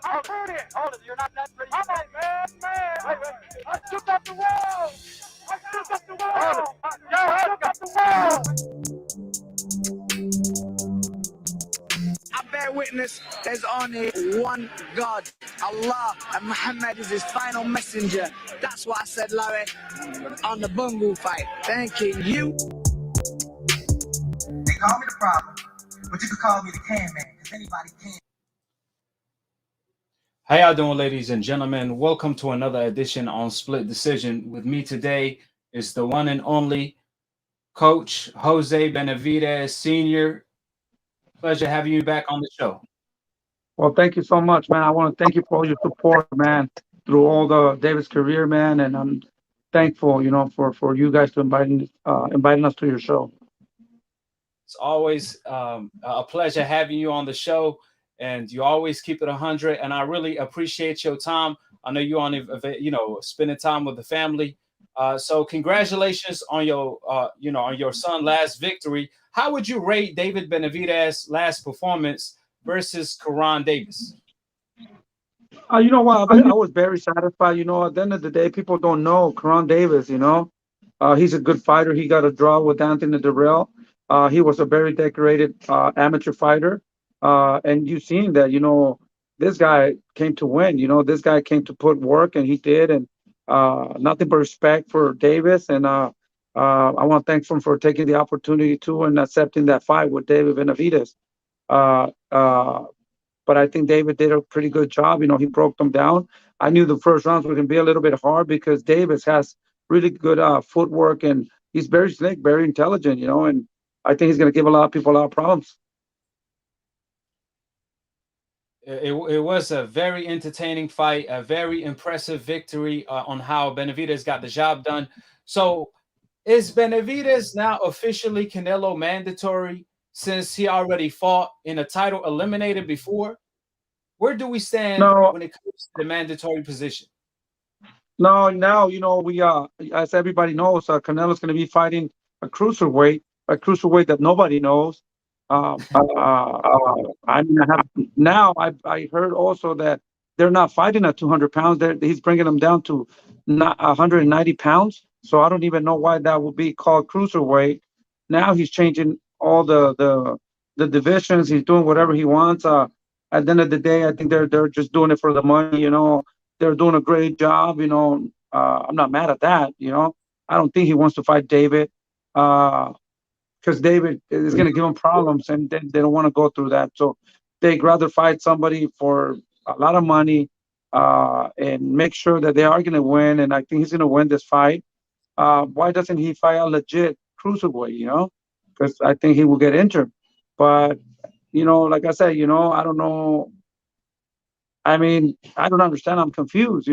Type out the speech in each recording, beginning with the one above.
Hold it. You're not that pretty. All right, man. Wait. I took up the wall. I took up the wall. I bear witness there's only one God, Allah, and Muhammad is his final messenger. That's what I said, Larry, on the Bungle fight. Thanking you. They call me the problem, but you could call me the can man, because anybody can. How y'all doing, ladies and gentlemen? Welcome to another edition on Split Decision. With me today is the one and only Coach Jose Benavidez, Sr. Pleasure having you back on the show. Well, thank you so much, man. I want to thank you for all your support, man, through all the Davis career, man. And I'm thankful, for you guys to inviting us to your show. It's always a pleasure having you on the show, and you always keep it 100. And I really appreciate your time. I know you're on, spending time with the family. So congratulations on your son's last victory. How would you rate David Benavidez's last performance versus Karan Davis? You know what? I was very satisfied. At the end of the day, people don't know Karan Davis. He's a good fighter. He got a draw with Anthony Durrell. He was a very decorated amateur fighter. And you've seen that, this guy came to win. This guy came to put work, and he did. And nothing but respect for Davis. And I want to thank him for taking the opportunity to and accepting that fight with David Benavidez. But I think David did a pretty good job. He broke them down. I knew the first rounds were going to be a little bit hard because Davis has really good footwork, and he's very slick, very intelligent, and I think he's going to give a lot of people a lot of problems. It was a very entertaining fight, a very impressive victory on how Benavidez got the job done. So is Benavidez now officially Canelo mandatory since he already fought in a title eliminated before? Where do we stand when it comes to the mandatory position? No, now, we as everybody knows, Canelo's going to be fighting a cruiserweight that nobody knows. I heard also that they're not fighting at 200 pounds. He's bringing them down to 190 pounds. So I don't even know why that would be called cruiserweight. Now he's changing all the divisions. He's doing whatever he wants. At the end of the day, I think they're just doing it for the money. They're doing a great job. I'm not mad at that. I don't think he wants to fight David. Because David is going to give them problems, and they don't want to go through that. So they'd rather fight somebody for a lot of money and make sure that they are going to win. And I think he's going to win this fight. Why doesn't he fight a legit cruiserweight, because I think he will get injured. But, like I said, I don't know. I mean, I don't understand. I'm confused,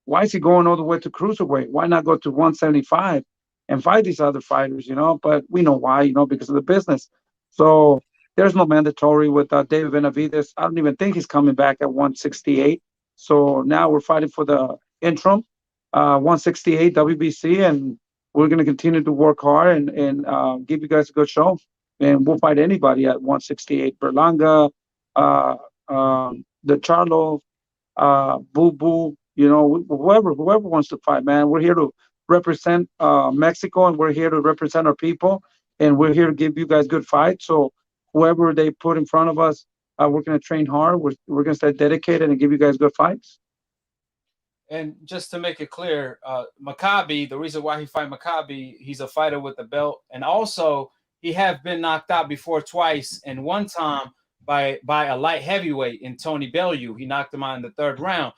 Why is he going all the way to cruiserweight? Why not go to 175? And fight these other fighters, but we know why, because of the business. So there's no mandatory with David Benavidez. I don't even think he's coming back at 168. So now we're fighting for the interim 168 WBC, and we're going to continue to work hard and give you guys a good show. And we'll fight anybody at 168. Berlanga, the Charlo, Boo Boo, whoever wants to fight, man. We're here to represent Mexico, and we're here to represent our people, and we're here to give you guys good fights. So whoever they put in front of us, we're going to train hard. We're going to stay dedicated and give you guys good fights. And just to make it clear, Maccabi, the reason why he fight Maccabi, he's a fighter with the belt, and also he have been knocked out before twice, and one time by a light heavyweight in Tony Bellew. He knocked him out in the third round.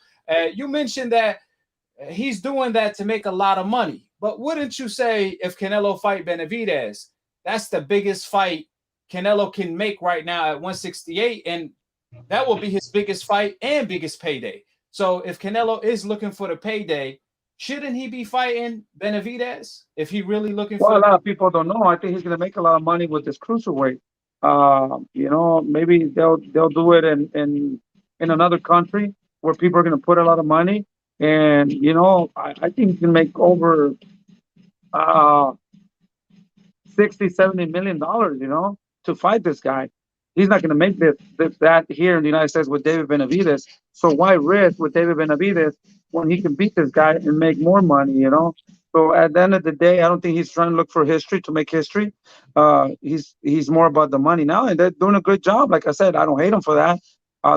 You mentioned that he's doing that to make a lot of money. But wouldn't you say if Canelo fight Benavidez, that's the biggest fight Canelo can make right now at 168, and that will be his biggest fight and biggest payday. So if Canelo is looking for the payday, shouldn't he be fighting Benavidez if he really looking for? Well, a lot of people don't know. I think he's going to make a lot of money with this cruiserweight. Maybe they'll do it in another country where people are going to put a lot of money. And, I think he can make over $60-70 million, to fight this guy. He's not going to make that here in the United States with David Benavidez. So why risk with David Benavidez when he can beat this guy and make more money, you know? So at the end of the day, I don't think he's trying to look for history to make history. He's more about the money now, and they're doing a good job. Like I said, I don't hate them for that.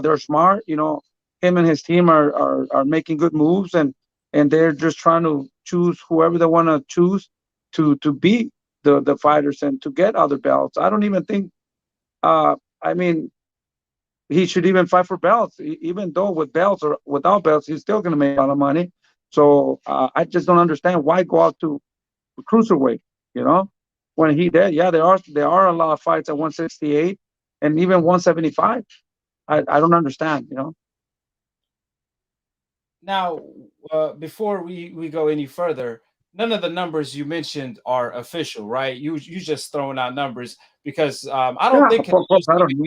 They're smart, you know. Him and his team are making good moves, and they're just trying to choose whoever they want to choose to beat the fighters and to get other belts. I don't even think. I mean, he should even fight for belts, even though with belts or without belts, he's still going to make a lot of money. So I just don't understand why go out to cruiserweight, you know, when he did. Yeah, there are a lot of fights at 168 and even 175. I don't understand, you know. Now, before we go any further, none of the numbers you mentioned are official, right? You just throwing out numbers because I don't Yeah, think of course, I don't know.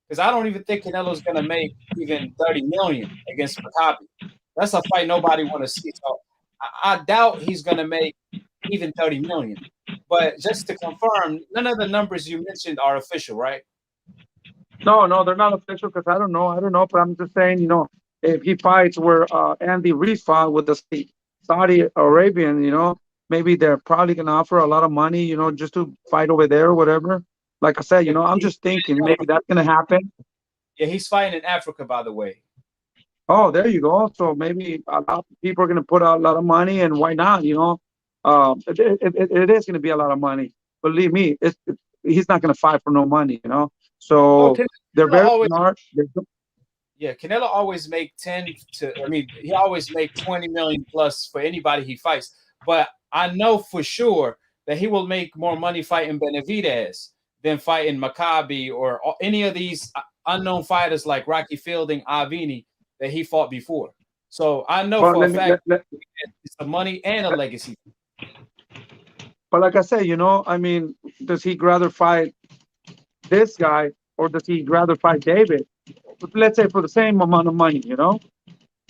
because I don't even think Canelo's going to make even 30 million against Maccabi. That's a fight nobody want to see. So I doubt he's going to make even 30 million. But just to confirm, none of the numbers you mentioned are official, right? No, they're not official because I don't know, but I'm just saying, you know, if he fights where Andy Reid fought with the Saudi Arabian, you know, maybe they're probably gonna offer a lot of money, you know, just to fight over there or whatever. Like I said, you know, I'm just thinking maybe that's gonna happen. Yeah, he's fighting in Africa, by the way. Oh, there you go. So maybe a lot of people are gonna put out a lot of money, and why not? You know, it is gonna be a lot of money. Believe me, he's not gonna fight for no money, you know. Oh, So they're Canelo very always, smart. yeah, Canelo always make 10 to, I mean, he always make 20 million plus for anybody he fights. But I know for sure that he will make more money fighting Benavidez than fighting Maccabi or any of these unknown fighters like Rocky Fielding, Avini that he fought before. So I know But for a let me fact let, it's a money and a legacy. but like I said, you know, I mean, does he rather fight this guy or does he rather fight David? Let's say for the same amount of money, you know.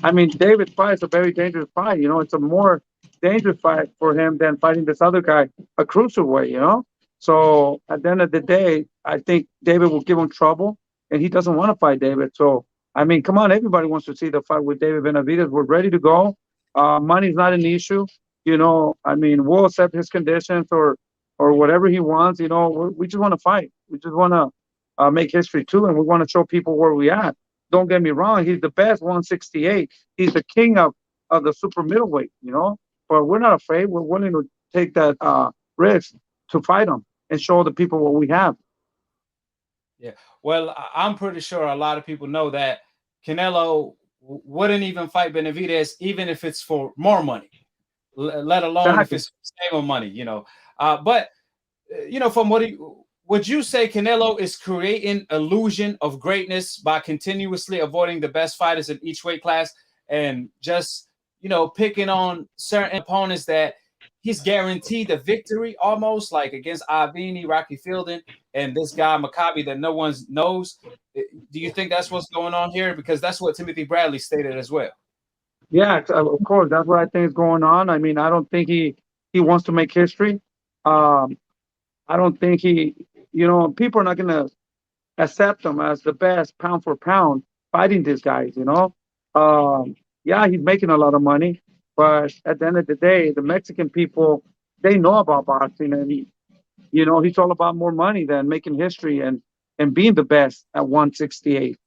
I mean, David fight is a very dangerous fight. You know, it's a more dangerous fight for him than fighting this other guy, a cruiserweight. You know, so at the end of the day, I think David will give him trouble, and he doesn't want to fight David. So I mean, come on, everybody wants to see the fight with David Benavidez. We're ready to go. Money's not an issue. You know, I mean, we'll accept his conditions or whatever he wants. You know, we just want to fight. We just want to make history too, and we want to show people where we at. Don't get me wrong, he's the best 168. He's the king of the super middleweight, you know. But we're not afraid. We're willing to take that risk to fight him and show the people what we have. Yeah. Well, I'm pretty sure a lot of people know that Canelo wouldn't even fight Benavidez, even if it's for more money, let alone if Exactly. it's for the same money, you know. But you know, from what he would you say Canelo is creating illusion of greatness by continuously avoiding the best fighters in each weight class and just, you know, picking on certain opponents that he's guaranteed the victory almost like against Avini, Rocky Fielding, and this guy Maccabi that no one knows. Do you think that's what's going on here? Because that's what Timothy Bradley stated as well. Yeah, of course. That's what I think is going on. I mean, I don't think he wants to make history. Um, I don't think you know, people are not going to accept him as the best pound for pound fighting these guys, you know. Yeah, he's making a lot of money, but at the end of the day, the Mexican people, they know about boxing, and you know, he's all about more money than making history and being the best at 168.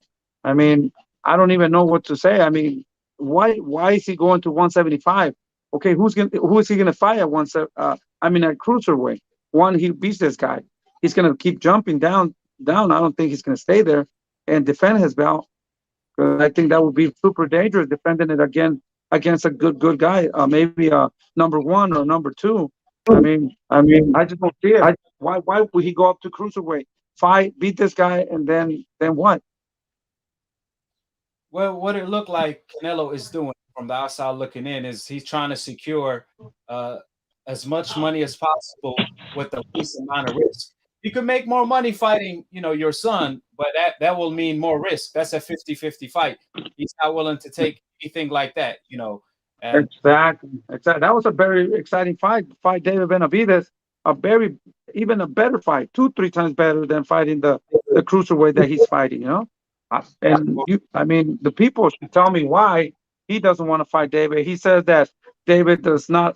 I mean, I don't even know what to say. I mean, why is he going to 175? Okay, who is he gonna fight at I mean, at cruiserweight. One, he beats this guy. He's gonna keep jumping down. I don't think he's gonna stay there and defend his belt. I think that would be super dangerous defending it again against a good guy, maybe number one or number two. I just don't see it. Why would he go up to cruiserweight, fight, beat this guy, and then what? Well, what it looked like Canelo is doing from the outside looking in is he's trying to secure uh, as much money as possible with the least amount of risk. You can make more money fighting, you know, your son, but that will mean more risk. That's a 50-50 fight. He's not willing to take anything like that, you know. And Exactly. That was a very exciting fight. Fight David Benavidez, a very even a better fight, 2-3 times better than fighting the the cruiserweight that he's fighting, you know? I mean, the people should tell me why he doesn't want to fight David. He says that David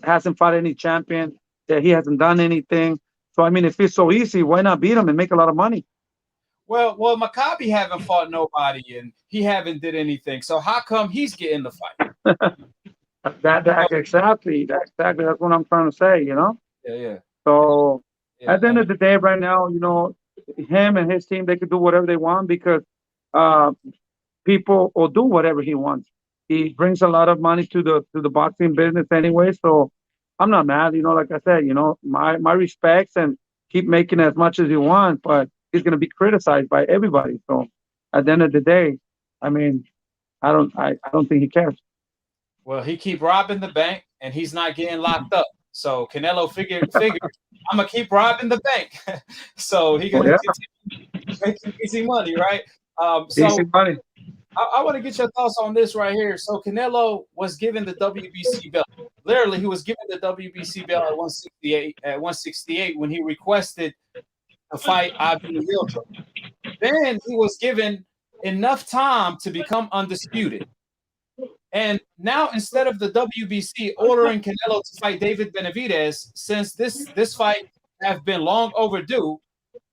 hasn't fought any champion, that he hasn't done anything. So, I mean, if it's so easy, why not beat him and make a lot of money? Well, Maccabi haven't fought nobody and he haven't did anything. So how come he's getting the fight? Exactly. That's what I'm trying to say, you know? Yeah. So at the end of the day, right now, you know, him and his team, they could do whatever they want because people will do whatever he wants. He brings a lot of money to the boxing business anyway. So I'm not mad, you know, like I said, you know, my respects, and keep making as much as you want, but he's gonna be criticized by everybody. So at the end of the day, I mean, I don't think he cares. Well, he keep robbing the bank and he's not getting locked up. So Canelo figured I'm gonna keep robbing the bank. So he gonna continue making easy money, right? Easy money. I want to get your thoughts on this right here. So Canelo was given the WBC belt. Literally, he was given the WBC belt at 168. At 168, when he requested to fight Abi Yildirim. Then he was given enough time to become undisputed. And now, instead of the WBC ordering Canelo to fight David Benavidez, since this fight have been long overdue,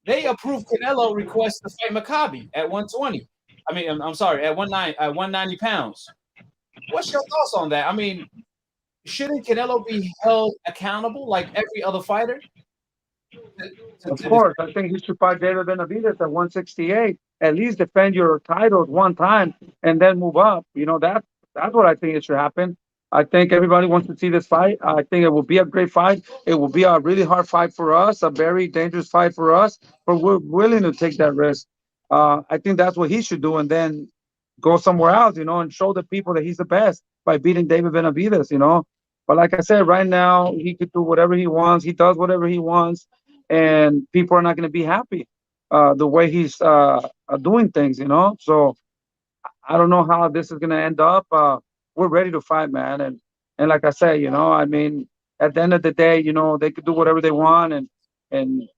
they approved Canelo request to fight Maccabi at 120. I mean, I'm sorry, at 190 pounds. What's your thoughts on that? I mean, shouldn't Canelo be held accountable like every other fighter? Of course, I think he should fight David Benavidez at 168. At least defend your titles one time and then move up. You know, that's what I think it should happen. I think everybody wants to see this fight. I think it will be a great fight. It will be a really hard fight for us, a very dangerous fight for us, but we're willing to take that risk. I think that's what he should do, and then go somewhere else, you know, and show the people that he's the best by beating David Benavidez, you know. But like I said, right now, he could do whatever he wants. He does whatever he wants, and people are not going to be happy the way he's doing things, you know. So I don't know how this is going to end up. We're ready to fight, man. And like I said, you know, I mean, at the end of the day, you know, they could do whatever they want and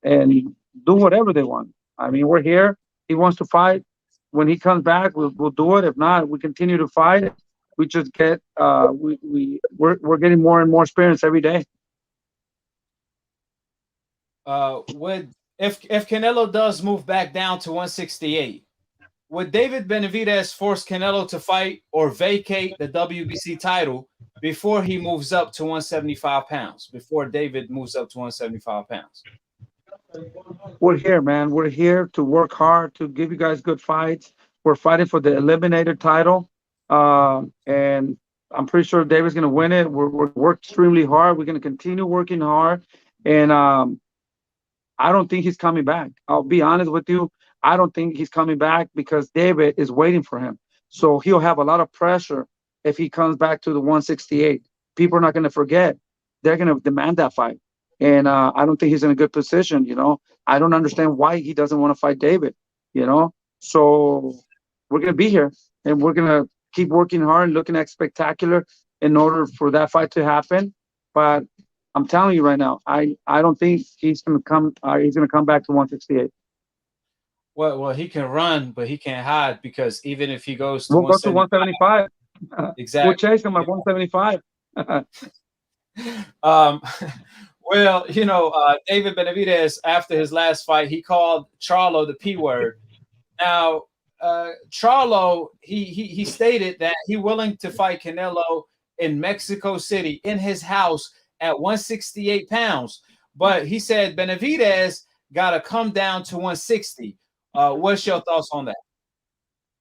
do whatever they want. I mean, we're here. He wants to fight. When he comes back, we'll do it. If not, we continue to fight. We just get we're getting more and more experience every day. If Canelo does move back down to 168, would David Benavidez force Canelo to fight or vacate the WBC title before he moves up to 175 pounds? Before David moves up to 175 pounds? We're here, man. We're here to work hard to give you guys good fights. We're fighting for the eliminator title, and I'm pretty sure David's going to win it. We're work extremely hard. We're going to continue working hard, and I don't think he's coming back. I'll be honest with you. I don't think he's coming back because David is waiting for him. So he'll have a lot of pressure if he comes back to the 168. People are not going to forget. They're going to demand that fight. And I don't think he's in a good position, you know. I don't understand why he doesn't want to fight David, you know. So we're going to be here, and we're going to keep working hard, looking at spectacular in order for that fight to happen. But I'm telling you right now, I don't think he's going to come. He's going to come back to 168. Well, he can run, but he can't hide, because even if he goes to, we'll go to 175. Exactly. We'll chase him at 175. Well, you know, David Benavidez, after his last fight, he called Charlo the P word. Now, Charlo, he stated that he's willing to fight Canelo in Mexico City in his house at 168 pounds. But he said Benavidez got to come down to 160. What's your thoughts on that?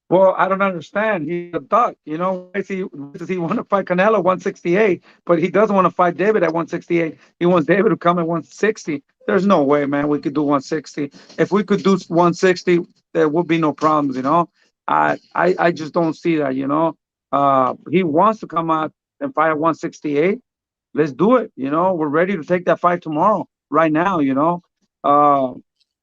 Well, I don't understand. He's a duck, you know. Does he want to fight Canelo 168, but he doesn't want to fight David at 168? He wants David to come at 160. There's no way, man, we could do 160. If we could do 160, there would be no problems, you know. I just don't see that, you know. He wants to come out and fight at 168. Let's do it, you know. We're ready to take that fight tomorrow, right now, you know.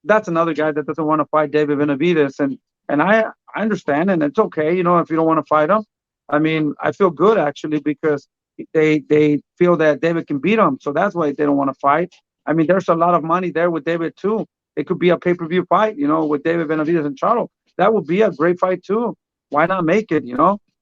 That's another guy that doesn't want to fight David Benavidez, and I understand, and it's okay, you know, if you don't want to fight him. I mean, I feel good actually, because they feel that David can beat him, so that's why they don't want to fight. I mean, there's a lot of money there with David too. It could be a pay-per-view fight, with David Benavidez and Charlo. That would be a great fight too. Why not make it?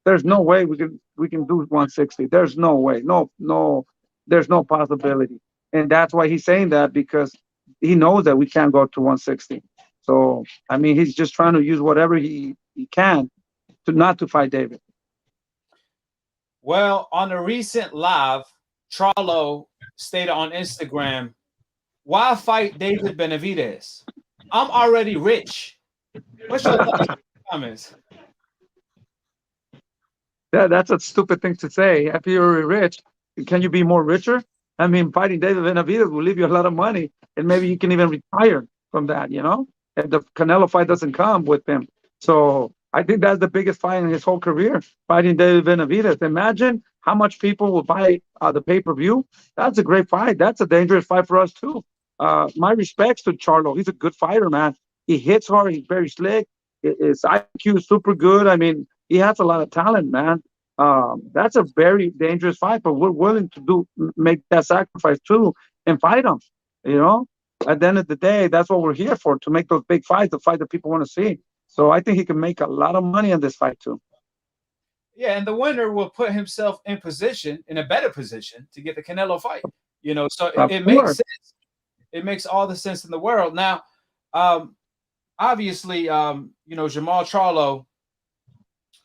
There's no way we can do 160. There's no way. No, there's no possibility. And that's why he's saying that, because he knows that we can't go to 160. So I mean, he's just trying to use whatever he can to not to fight David. Well, on a recent live, Charlo stated on Instagram, "Why fight David Benavidez? I'm already rich." What's your comments? Yeah, that's a stupid thing to say. If you're rich, can you be more richer? I mean, fighting David Benavidez will leave you a lot of money, and maybe you can even retire from that, if the Canelo fight doesn't come with him. So I think that's the biggest fight in his whole career, fighting David Benavidez. Imagine how much people will buy the pay-per-view. That's a great fight. That's a dangerous fight for us too. My respects to Charlo. He's a good fighter, man. He hits hard. He's very slick. His IQ is super good. I mean, he has a lot of talent, man. That's a very dangerous fight, but we're willing to make that sacrifice too and fight him. At the end of the day, that's what we're here for, to make those big fights, the fight that people want to see. So I think he can make a lot of money on this fight too. Yeah, and the winner will put himself in a better position to get the Canelo fight. So it makes sense. It makes all the sense in the world. Now, obviously, Jamal Charlo.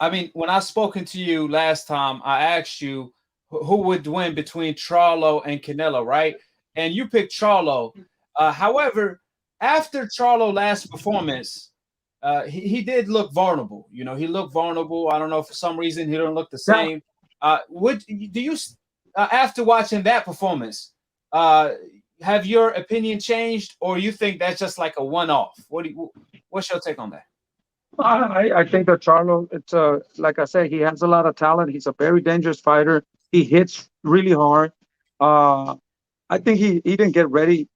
I mean, when I spoken to you last time, I asked you who would win between Charlo and Canelo, right? And you picked Charlo. However, after Charlo's last performance, he did look vulnerable. He looked vulnerable. I don't know, for some reason he don't look the same. After watching that performance, have your opinion changed, or you think that's just like a one-off? What's your take on that? I think that Charlo, it's like I said, he has a lot of talent. He's a very dangerous fighter. He hits really hard. I think he didn't get ready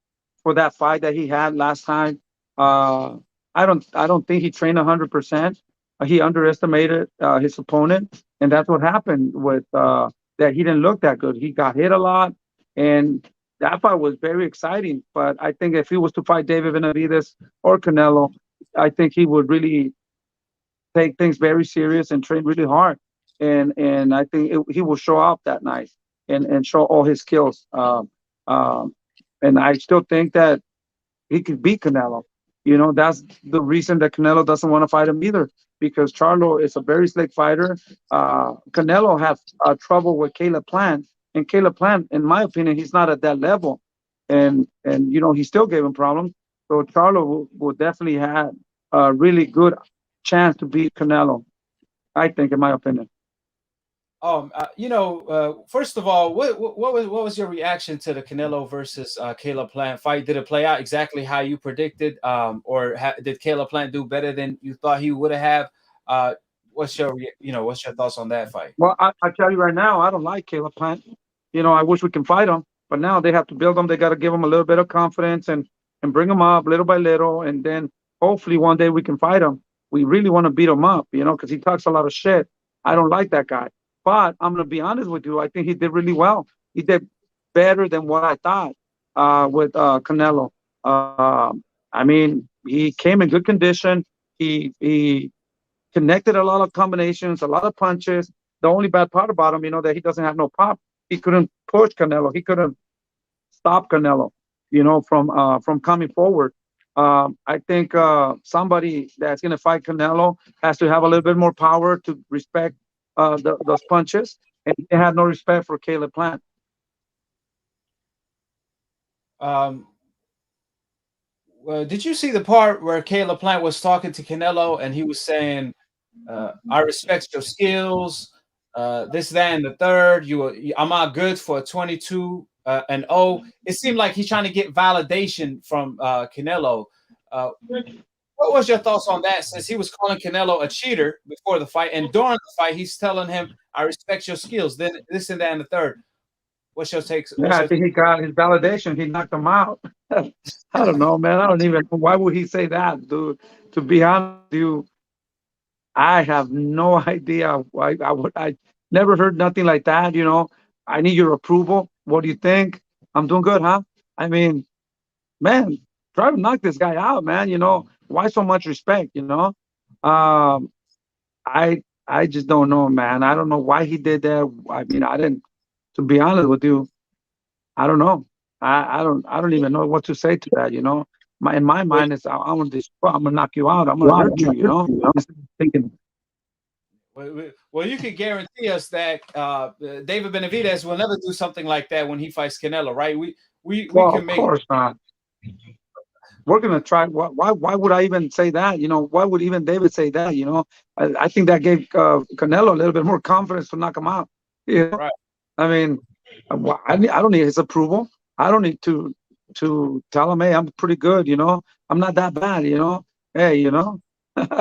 for that fight that he had last time. I don't think he trained 100%. He underestimated his opponent, and that's what happened with that. He didn't look that good. He got hit a lot, and that fight was very exciting. But I think if he was to fight David Benavidez or Canelo, I think he would really take things very serious and train really hard. And I think he will show up that night and show all his skills. And I still think that he could beat Canelo. That's the reason that Canelo doesn't want to fight him either, because Charlo is a very slick fighter. Canelo has trouble with Caleb Plant, and Caleb Plant, in my opinion, he's not at that level. And he still gave him problems. So Charlo will definitely have a really good chance to beat Canelo, I think, in my opinion. First of all, what was your reaction to the Canelo versus Caleb Plant fight? Did it play out exactly how you predicted, or did Caleb Plant do better than you thought he would have? What's your thoughts on that fight? Well, I tell you right now, I don't like Caleb Plant. I wish we can fight him, but now they have to build him. They got to give him a little bit of confidence and bring him up little by little, and then hopefully one day we can fight him. We really want to beat him up, because he talks a lot of shit. I don't like that guy. But I'm going to be honest with you. I think he did really well. He did better than what I thought with Canelo. I mean, he came in good condition. He connected a lot of combinations, a lot of punches. The only bad part about him, that he doesn't have no pop. He couldn't push Canelo. He couldn't stop Canelo, from coming forward. I think somebody that's going to fight Canelo has to have a little bit more power to respect those punches, and they had no respect for Caleb Plant. Well, did you see the part where Caleb Plant was talking to Canelo and he was saying, "I respect your skills, this, that, and the third. I'm not good for a 22-0." It seemed like he's trying to get validation from Canelo. What was your thoughts on that, since he was calling Canelo a cheater before the fight, and during the fight he's telling him, "I respect your skills, then this and that and the third"? What's your take? I think he got his validation. He knocked him out. I don't know, man. I don't even know. Why would he say that, dude? To be honest with you, I have no idea. I never heard nothing like that. I need your approval. What do you think? I'm doing good, huh? I mean, man, try to knock this guy out, man. You know, why so much respect? You know, um, I just don't know, man. I don't know why he did that. I mean, I didn't. To be honest with you, I don't know. I don't even know what to say to that. You know, in my Well, mind is I'm gonna knock you out. I'm gonna hurt you. You know, instead of thinking. well, you can guarantee us that David Benavidez will never do something like that when he fights Canelo, right? We Well, can of make. course not. We're gonna try. Why would I even say that? You know, why would even David say that? You know, I think that gave Canelo a little bit more confidence to knock him out. You know, Right. I mean, I don't need his approval. I don't need to tell him, hey, I'm pretty good. You know, I'm not that bad. You know, hey, you know,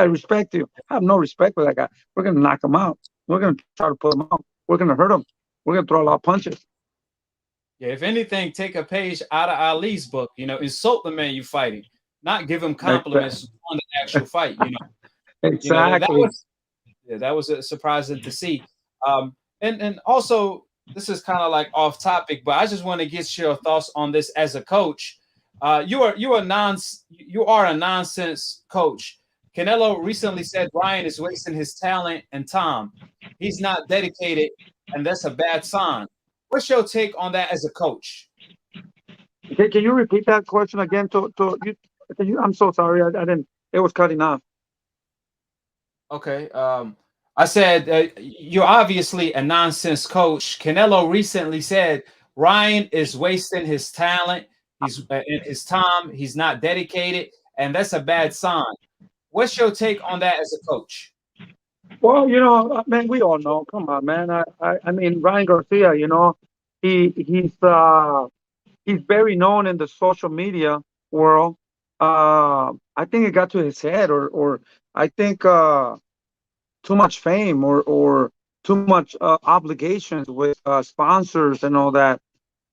I respect you. I have no respect for that guy. We're gonna knock him out. We're gonna try to put him out. We're gonna hurt him. We're gonna throw a lot of punches. Yeah, if anything, take a page out of Ali's book. You know, insult the man you fighting, not give him compliments on the actual fight. That Exactly. was that was surprising to see. And also, this is kind of like off topic, but I just want to get your thoughts on this as a coach. You are a nonsense coach. Canelo recently said Ryan is wasting his talent and time. He's not dedicated, and that's a bad sign. What's your take on that as a coach? Can you repeat that question again? I'm so sorry. I didn't. It was cutting off. Okay. I said you're obviously a nonsense coach. Canelo recently said Ryan is wasting his talent. He's in his time. He's not dedicated, and that's a bad sign. What's your take on that as a coach? Well, you know, man, we all know. Come on, man. I mean, Ryan Garcia. You know, he's very known in the social media world. I think it got to his head, or I think too much fame, or too much obligations with sponsors and all that.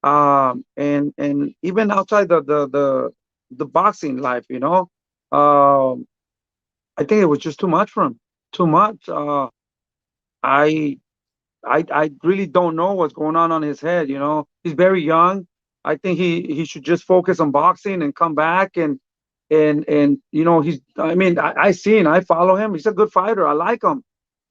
And even outside the boxing life, you know, I think it was just too much for him. Too much. I I really don't know what's going on his head. You know, he's very young. I think he should just focus on boxing and come back and you know he's. I mean, I follow him. He's a good fighter. I like him.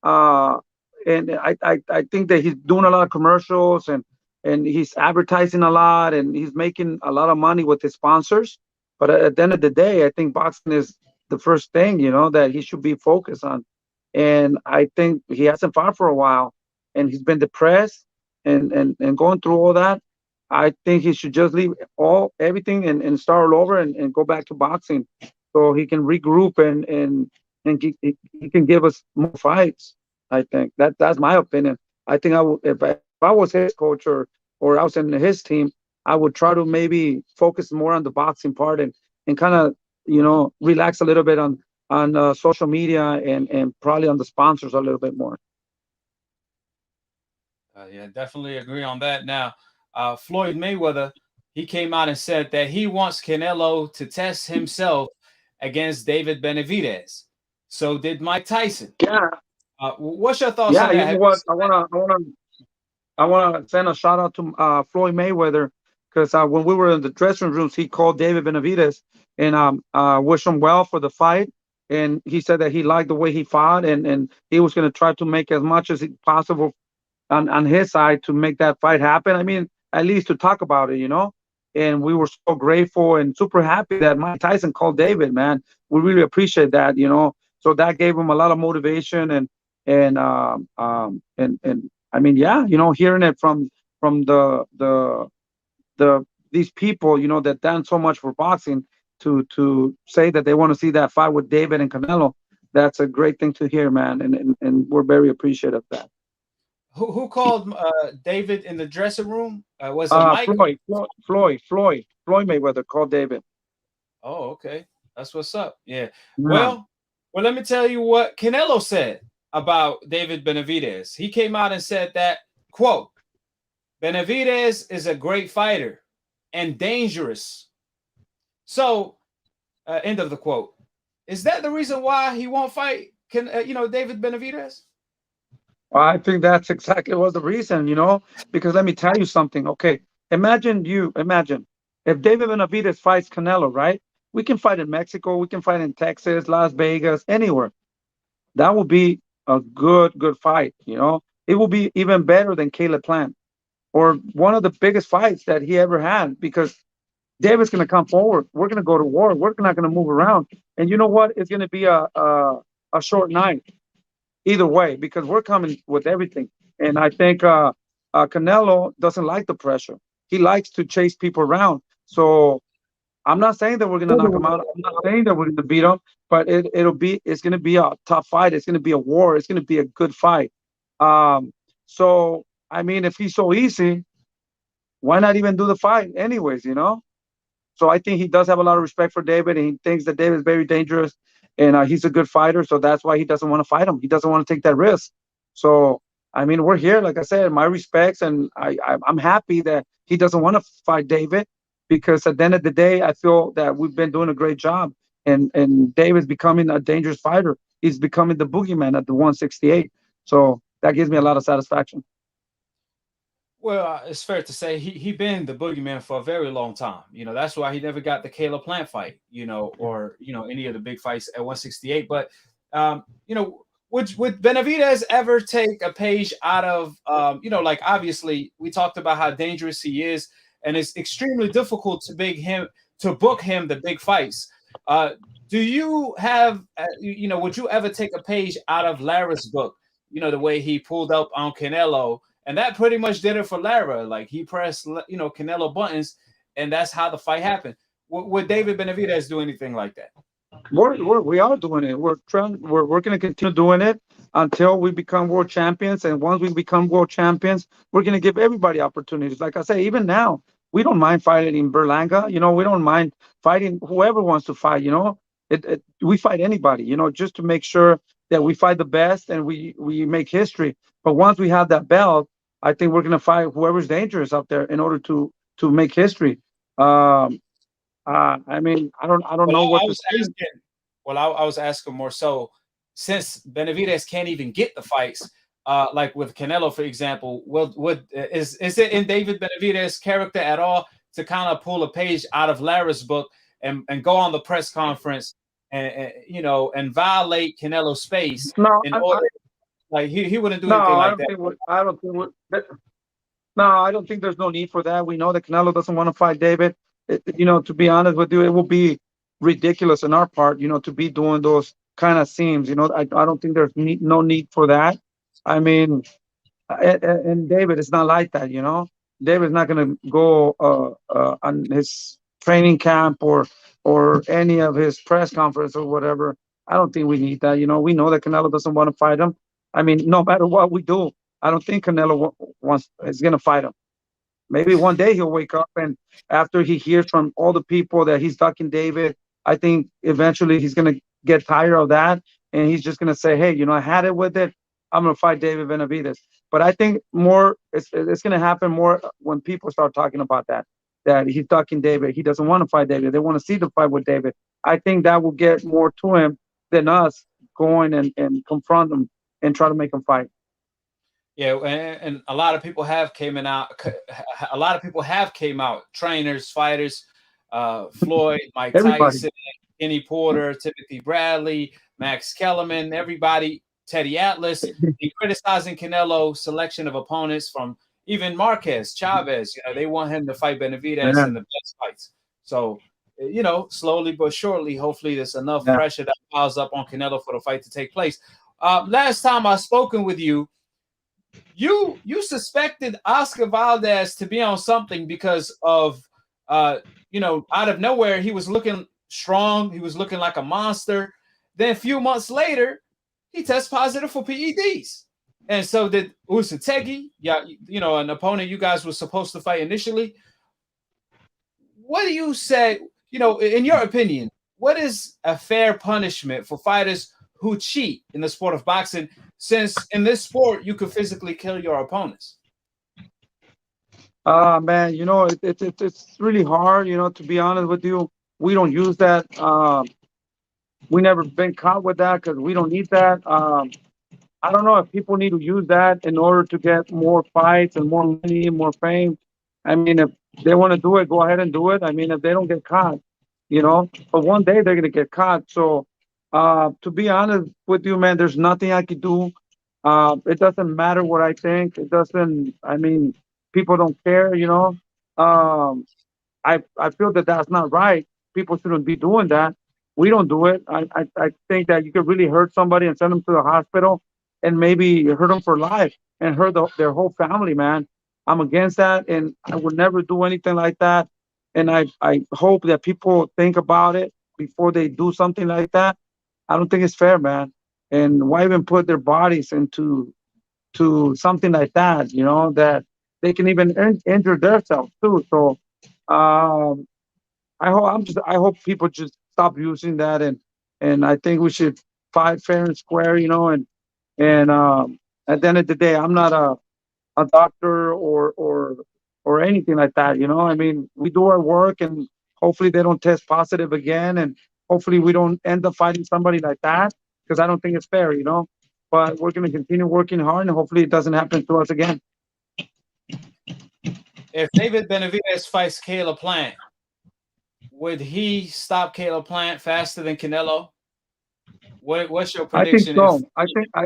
Uh, and I think that he's doing a lot of commercials and he's advertising a lot and he's making a lot of money with his sponsors. But at the end of the day, I think boxing is the first thing, you know, that he should be focused on. And I think he hasn't fought for a while and he's been depressed and going through all that. I think he should just leave everything and start all over and go back to boxing so he can regroup and he can give us more fights. I think that's my opinion. I think if I was his coach or I was in his team, I would try to maybe focus more on the boxing part and kind of, you know, relax a little bit on social media and probably on the sponsors a little bit more. Yeah, definitely agree on that. Now, Floyd Mayweather, he came out and said that he wants Canelo to test himself against David Benavidez. So did Mike Tyson. Yeah. What's your thoughts Yeah, on that? you know what? I wanna send a shout out to Floyd Mayweather because when we were in the dressing rooms, he called David Benavidez and wished him well for the fight. And he said that he liked the way he fought and he was going to try to make as much as possible on his side to make that fight happen. I mean, at least to talk about it, you know. And we were so grateful and super happy that Mike Tyson called David, man. We really appreciate that, you know. So that gave him a lot of motivation and I mean, yeah, you know, hearing it from the these people, you know, that done so much for boxing to say that they want to see that fight with David and Canelo, that's a great thing to hear, man. And we're very appreciative of that. Who called David in the dressing room? Was it Mike? Floyd Mayweather called David. Oh, okay. That's what's up. Yeah. Well, let me tell you what Canelo said about David Benavidez. He came out and said that, quote, Benavidez is a great fighter and dangerous. So, end of the quote. Is that the reason why he won't fight, David Benavidez? I think that's exactly was the reason, you know, because let me tell you something. Okay, imagine if David Benavidez fights Canelo, right? We can fight in Mexico. We can fight in Texas, Las Vegas, anywhere. That will be a good fight. It will be even better than Caleb Plant or one of the biggest fights that he ever had because David's going to come forward. We're going to go to war. We're not going to move around. And you know what? It's going to be a short night either way because we're coming with everything. And I think Canelo doesn't like the pressure. He likes to chase people around. So I'm not saying that we're going to knock him out. I'm not saying that we're going to beat him, but it's going to be a tough fight. It's going to be a war. It's going to be a good fight. So I mean, if he's so easy, why not even do the fight anyways? So I think he does have a lot of respect for David, and he thinks that David is very dangerous, and he's a good fighter. So that's why he doesn't want to fight him. He doesn't want to take that risk. So I mean, we're here, like I said, my respects, and I'm happy that he doesn't want to fight David because at the end of the day, I feel that we've been doing a great job, and David's becoming a dangerous fighter. He's becoming the boogeyman at the 168. So that gives me a lot of satisfaction. Well, it's fair to say he been the boogeyman for a very long time. That's why he never got the Caleb Plant fight, or any of the big fights at 168. But would Benavidez ever take a page out of like obviously we talked about how dangerous he is, and it's extremely difficult to book him the big fights. Do you have would you ever take a page out of Lara's book? The way he pulled up on Canelo. And that pretty much did it for Lara. Like he pressed, Canelo buttons, and that's how the fight happened. Would David Benavidez do anything like that? We are doing it. We're going to continue doing it until we become world champions. And once we become world champions, we're going to give everybody opportunities. Like I say, even now, we don't mind fighting in Berlanga. We don't mind fighting whoever wants to fight. We fight anybody. Just to make sure that we fight the best and we make history. But once we have that belt, I think we're going to fight whoever's dangerous out there in order to make history. I mean, I don't know what to say. I was asking more so since Benavidez can't even get the fights, like with Canelo, for example. Is it in David Benavidez's character at all to kind of pull a page out of Lara's book and go on the press conference and violate Canelo's space? No, like he wouldn't do anything like that. I don't think there's no need for that. We know that Canelo doesn't want to fight David. To be honest with you, it will be ridiculous on our part, to be doing those kind of scenes. I don't think there's no need for that. I mean, and David is not like that. David's not going to go on his training camp or any of his press conference or whatever. I don't think we need that. We know that Canelo doesn't want to fight him. I mean, no matter what we do, I don't think Canelo is going to fight him. Maybe one day he'll wake up, and after he hears from all the people that he's ducking David, I think eventually he's going to get tired of that, and he's just going to say, hey, I had it with it. I'm going to fight David Benavidez. But I think it's going to happen more when people start talking about that he's ducking David. He doesn't want to fight David. They want to see the fight with David. I think that will get more to him than us going and confront him and try to make him fight. Yeah, and a lot of people have came out. A lot of people have came out. Trainers, fighters, Floyd, Mike Tyson, Kenny Porter, Timothy Bradley, Max Kellerman, everybody, Teddy Atlas, criticizing Canelo's selection of opponents from even Marquez, Chavez. They want him to fight Benavidez in the best fights. So, slowly but surely, hopefully there's enough pressure that piles up on Canelo for the fight to take place. Last time I spoken with you, you suspected Oscar Valdez to be on something because of, out of nowhere, he was looking strong. He was looking like a monster. Then a few months later, he tests positive for PEDs. And so did Usategui, an opponent you guys were supposed to fight initially. What do you say, in your opinion, what is a fair punishment for fighters who cheat in the sport of boxing, since in this sport you could physically kill your opponents? Man, it's really hard, to be honest with you. We don't use that. We never been caught with that because we don't need that. I don't know if people need to use that in order to get more fights and more money, more fame. I mean, if they want to do it, go ahead and do it. I mean, if they don't get caught, But one day they're gonna get caught. So, to be honest with you, man, there's nothing I could do. It doesn't matter what I think. It doesn't. I mean, people don't care. Um, I feel that that's not right. People shouldn't be doing that. We don't do it. I think that you could really hurt somebody and send them to the hospital and maybe hurt them for life and hurt their whole family, man. I'm against that, and I would never do anything like that. And I hope that people think about it before they do something like that. I don't think it's fair, man. And why even put their bodies into to something like that? That they can even injure themselves too. So, um, I hope people just stop using that, and I think we should fight fair and square. And at the end of the day, I'm not a doctor or anything like that. I mean, we do our work, and hopefully they don't test positive again, and hopefully we don't end up fighting somebody like that, because I don't think it's fair. But we're going to continue working hard, and hopefully it doesn't happen to us again. If David Benavidez fights Caleb Plant, would he stop Caleb Plant faster than Canelo? What's your I think prediction? so.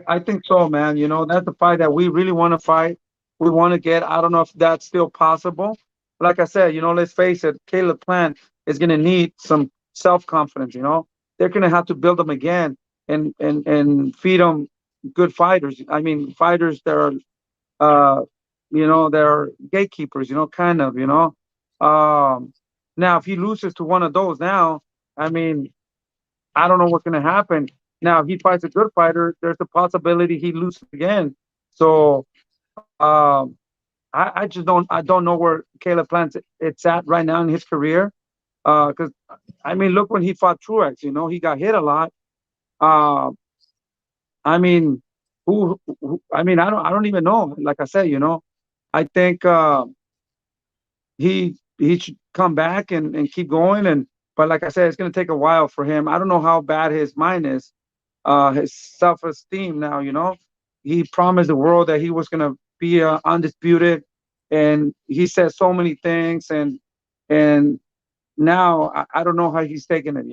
I think so, man. That's the fight that we really want to fight. We want to get. I don't know if that's still possible. Like I said, let's face it, Caleb Plant is going to need some self-confidence. They're going to have to build them again and feed them good fighters. I mean, fighters that are, they're gatekeepers. Kind of. Now, if he loses to one of those, now, I mean, I don't know what's going to happen. Now, if he fights a good fighter, there's a possibility he loses again. So, I just don't know where Caleb Plant it's at right now in his career. Because I mean, look when he fought Truex, he got hit a lot. Uh, I mean, I mean, I don't even know. Like I said, I think he should come back and keep going. But like I said, it's going to take a while for him. I don't know how bad his mind is, his self-esteem now. He promised the world that he was going to be undisputed, and he said so many things, and now I don't know how he's taking it.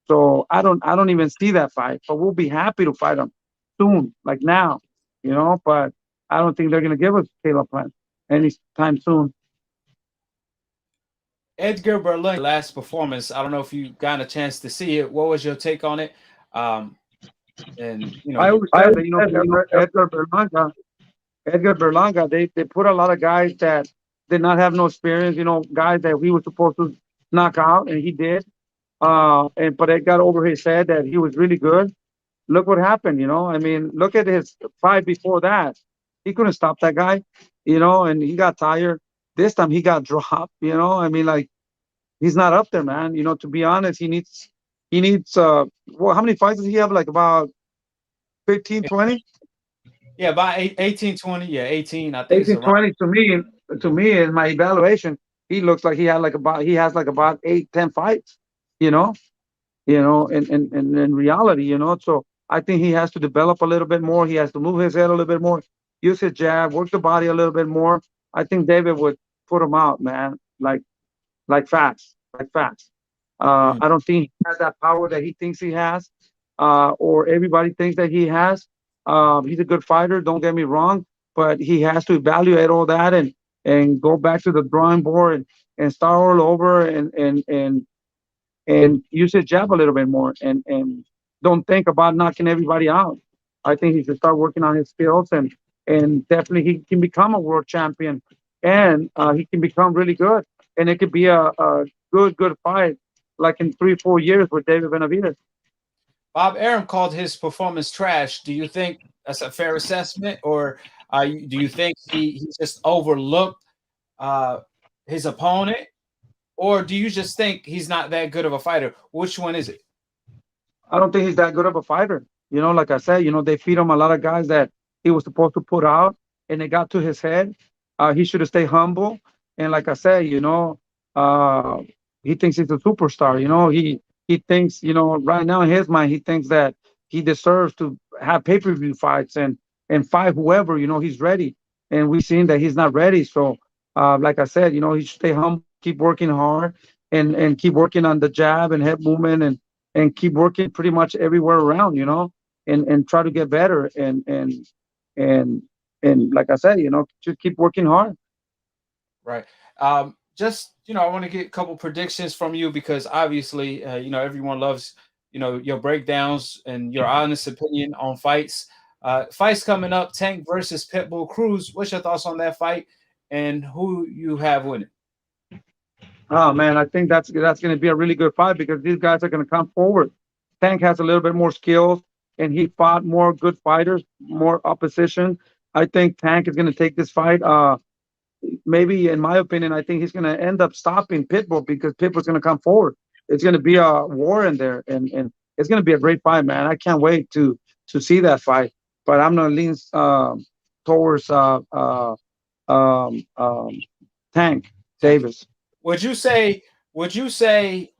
So I don't even see that fight, but we'll be happy to fight him soon, like now. But I don't think they're going to give us Caleb Plant anytime soon. Edgar Berlanga last performance. I don't know if you got a chance to see it. What was your take on it? And I always said that, Edgar Berlanga, they put a lot of guys that did not have no experience, guys that we were supposed to knock out, and he did. But it got over his head that he was really good. Look what happened. I mean, look at his fight before that. He couldn't stop that guy, and he got tired. This time he got dropped. I mean, like, he's not up there, man. To be honest, he needs well, how many fights does he have? Like about 15, 20? Yeah, about 18, 20. Yeah, 18. I think 18, it's around. 20 to me in my evaluation, he looks like he has like about 8, 10 fights, you know, in reality, So I think he has to develop a little bit more. He has to move his head a little bit more, use his jab, work the body a little bit more. I think David would put him out, man, like fast, like fast. I don't think he has that power that he thinks he has, or everybody thinks that he has. He's a good fighter, don't get me wrong, but he has to evaluate all that and go back to the drawing board and start all over and use his jab a little bit more and don't think about knocking everybody out. I think he should start working on his skills and definitely he can become a world champion and he can become really good and it could be a good fight like in 3-4 years with David Benavidez. Bob Arum called his performance trash. Do you think that's a fair assessment, or do you think he just overlooked his opponent, or do you just think he's not that good of a fighter? Which one is it? I don't think he's that good of a fighter. Like I said, they feed him a lot of guys that he was supposed to put out, and it got to his head. He should have stayed humble. And like I said, he thinks he's a superstar. He thinks, right now in his mind, he thinks that he deserves to have pay-per-view fights and fight whoever, he's ready. And we've seen that he's not ready. So, like I said, he should stay humble, keep working hard, and keep working on the jab and head movement and keep working pretty much everywhere around, and try to get better and and like I said, just keep working hard. Right. Just I want to get a couple predictions from you because obviously, everyone loves your breakdowns and your honest opinion on fights. Fights coming up: Tank versus Pitbull Cruz. What's your thoughts on that fight, and who you have winning? Oh man, I think that's going to be a really good fight because these guys are going to come forward. Tank has a little bit more skills, and he fought more good fighters, more opposition. I think Tank is going to take this fight. Maybe, in my opinion, I think he's going to end up stopping Pitbull because Pitbull's going to come forward. It's going to be a war in there, and it's going to be a great fight, man. I can't wait to see that fight. But I'm going to lean towards Tank Davis. Would you say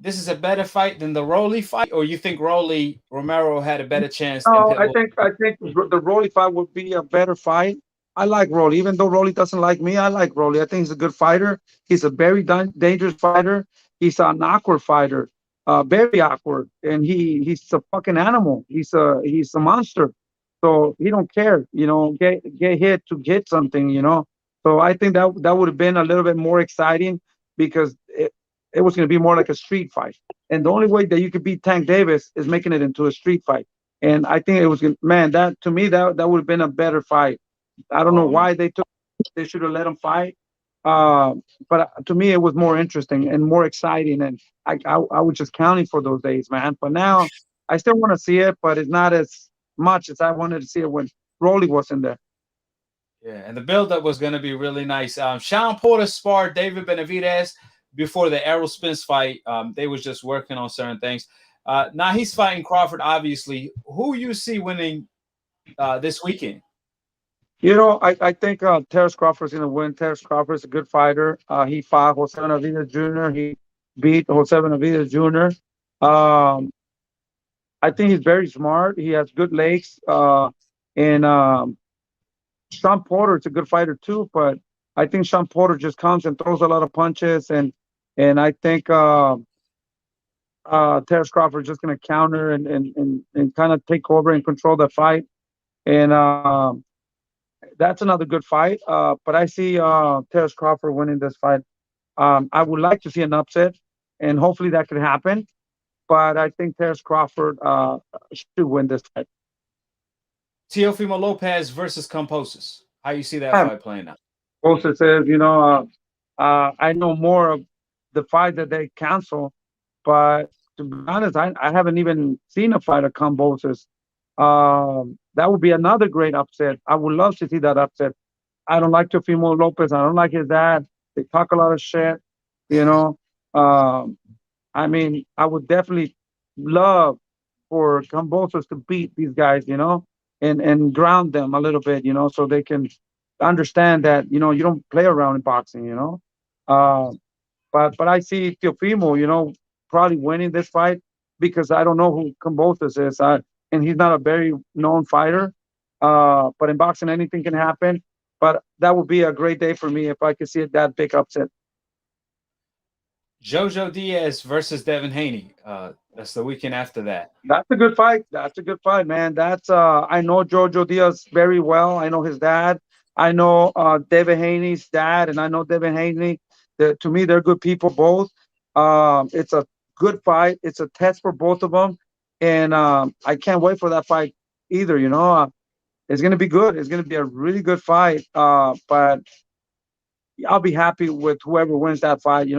this is a better fight than the Rolly fight, or you think Romero had a better chance? No, than Pitbull? I think the Rolly fight would be a better fight. I like Rolly, even though Rolly doesn't like me. I like Rolly. I think he's a good fighter. He's a very dangerous fighter. He's an awkward fighter, very awkward, and he's a fucking animal. He's a monster. So he don't care, get hit to get something. So I think that would have been a little bit more exciting because it was going to be more like a street fight. And the only way that you could beat Tank Davis is making it into a street fight. And I think it was, man, that to me, that would have been a better fight. I don't know why they should have let him fight. But to me, it was more interesting and more exciting. And I was just counting for those days, man. But now I still want to see it, but it's not as much as I wanted to see it when Rolly was in there. Yeah, and the build-up was going to be really nice. Sean Porter sparred David Benavidez before the Errol Spence fight. They was just working on certain things. Now he's fighting Crawford, obviously. Who you see winning this weekend? I think Terence Crawford is going to win. Terence Crawford is a good fighter. He fought Jose Benavidez Jr. He beat Jose Benavidez Jr. I think he's very smart. He has good legs. And Sean Porter is a good fighter too, but I think Sean Porter just comes and throws a lot of punches, and I think Terence Crawford is just going to counter and kind of take over and control the fight. And that's another good fight. But I see Terence Crawford winning this fight. I would like to see an upset, and hopefully that could happen. But I think Terence Crawford should win this fight. Teofimo Lopez versus Kambosos. How you see that fight playing out? Kambosos says, I know more of the fight that they cancel, but to be honest, I haven't even seen a fight of Kambosos. That would be another great upset. I would love to see that upset. I don't like Teofimo Lopez. I don't like his dad. They talk a lot of shit, I mean, I would definitely love for Kambosos to beat these guys, and ground them a little bit, so they can understand that, you don't play around in boxing, But I see Teofimo, probably winning this fight because I don't know who Kambosos is. And he's not a very known fighter. But in boxing, anything can happen. But that would be a great day for me if I could see that big upset. Jojo Diaz versus Devin Haney. That's the weekend after that. That's a good fight. That's a good fight, man. That's I know Jojo Diaz very well. I know his dad. I know Devin Haney's dad, and I know Devin Haney. To me, they're good people both. It's a good fight. It's a test for both of them, and I can't wait for that fight either. It's gonna be good. It's gonna be a really good fight. But I'll be happy with whoever wins that fight.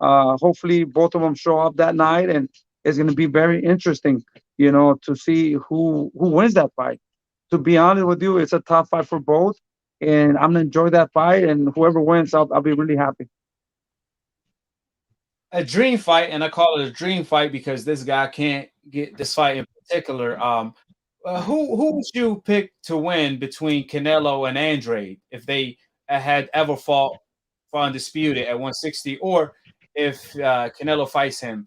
Hopefully both of them show up that night, and it's going to be very interesting, to see who wins that fight. To be honest with you, it's a tough fight for both, and I'm going to enjoy that fight, and whoever wins, I'll be really happy. A dream fight, and I call it a dream fight because this guy can't get this fight in particular. Who would you pick to win between Canelo and Andrade if they had ever fought for undisputed at 160, or if Canelo fights him,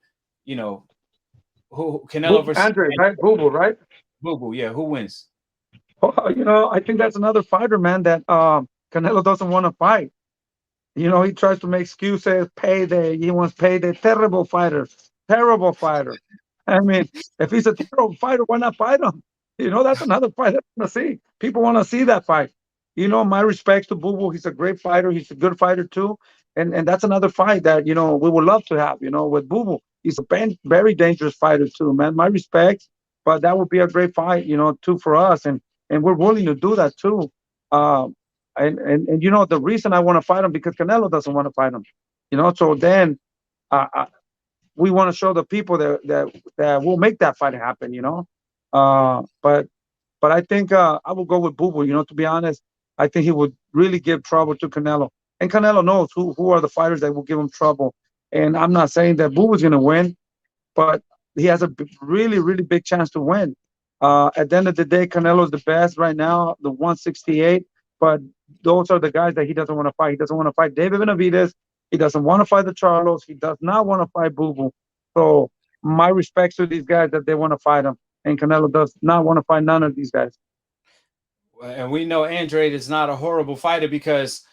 who Canelo versus Andrade, right? Boo-boo, right? Boo-boo, yeah. Who wins? I think that's another fighter, man, that Canelo doesn't want to fight. You know, he tries to make excuses, payday. He wants payday. Terrible fighter. Terrible fighter. I mean, if he's a terrible fighter, why not fight him? You know, that's another fight I want to see. People want to see that fight. You know, my respects to Boo Boo. He's a great fighter. He's a good fighter too. And that's another fight that, you know, we would love to have, you know, with Boo Boo. He's a very dangerous fighter too, man. My respects. But that would be a great fight, you know, too, for us. And we're willing to do that too. Um, and you know, the reason I want to fight him because Canelo doesn't want to fight him. You know, so then we want to show the people that will make that fight happen. You know, but I think I will go with Boo Boo. You know, to be honest, I think he would really give trouble to Canelo, and Canelo knows who are the fighters that will give him trouble. And I'm not saying that Boo Boo's going to win, but he has a really, really big chance to win. At the end of the day, Canelo's the best right now, the 168. But those are the guys that he doesn't want to fight. He doesn't want to fight David Benavidez. He doesn't want to fight the Charlos. He does not want to fight Boo Boo. So my respects to these guys that they want to fight him. And Canelo does not want to fight none of these guys. And we know Andrade is not a horrible fighter because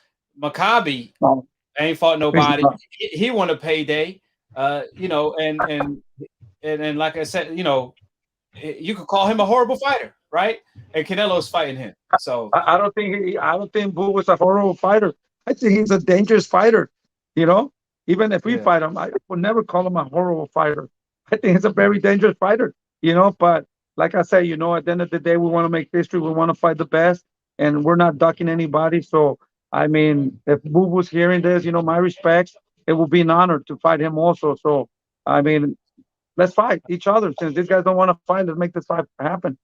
Maccabi No, ain't fought nobody. not. He won a payday. You know, and like I said, you know, you could call him a horrible fighter, right? And Canelo's fighting him. So I don't think Boo is a horrible fighter. I think he's a dangerous fighter. You know, even if we fight him, I would never call him a horrible fighter. I think he's a very dangerous fighter. You know, but like I say, you know, at the end of the day, we want to make history. We want to fight the best, and we're not ducking anybody. So I mean, if Boo Boo's hearing this, you know, my respects. It will be an honor to fight him also. So I mean, let's fight each other. Since these guys don't want to fight, let's make this fight happen.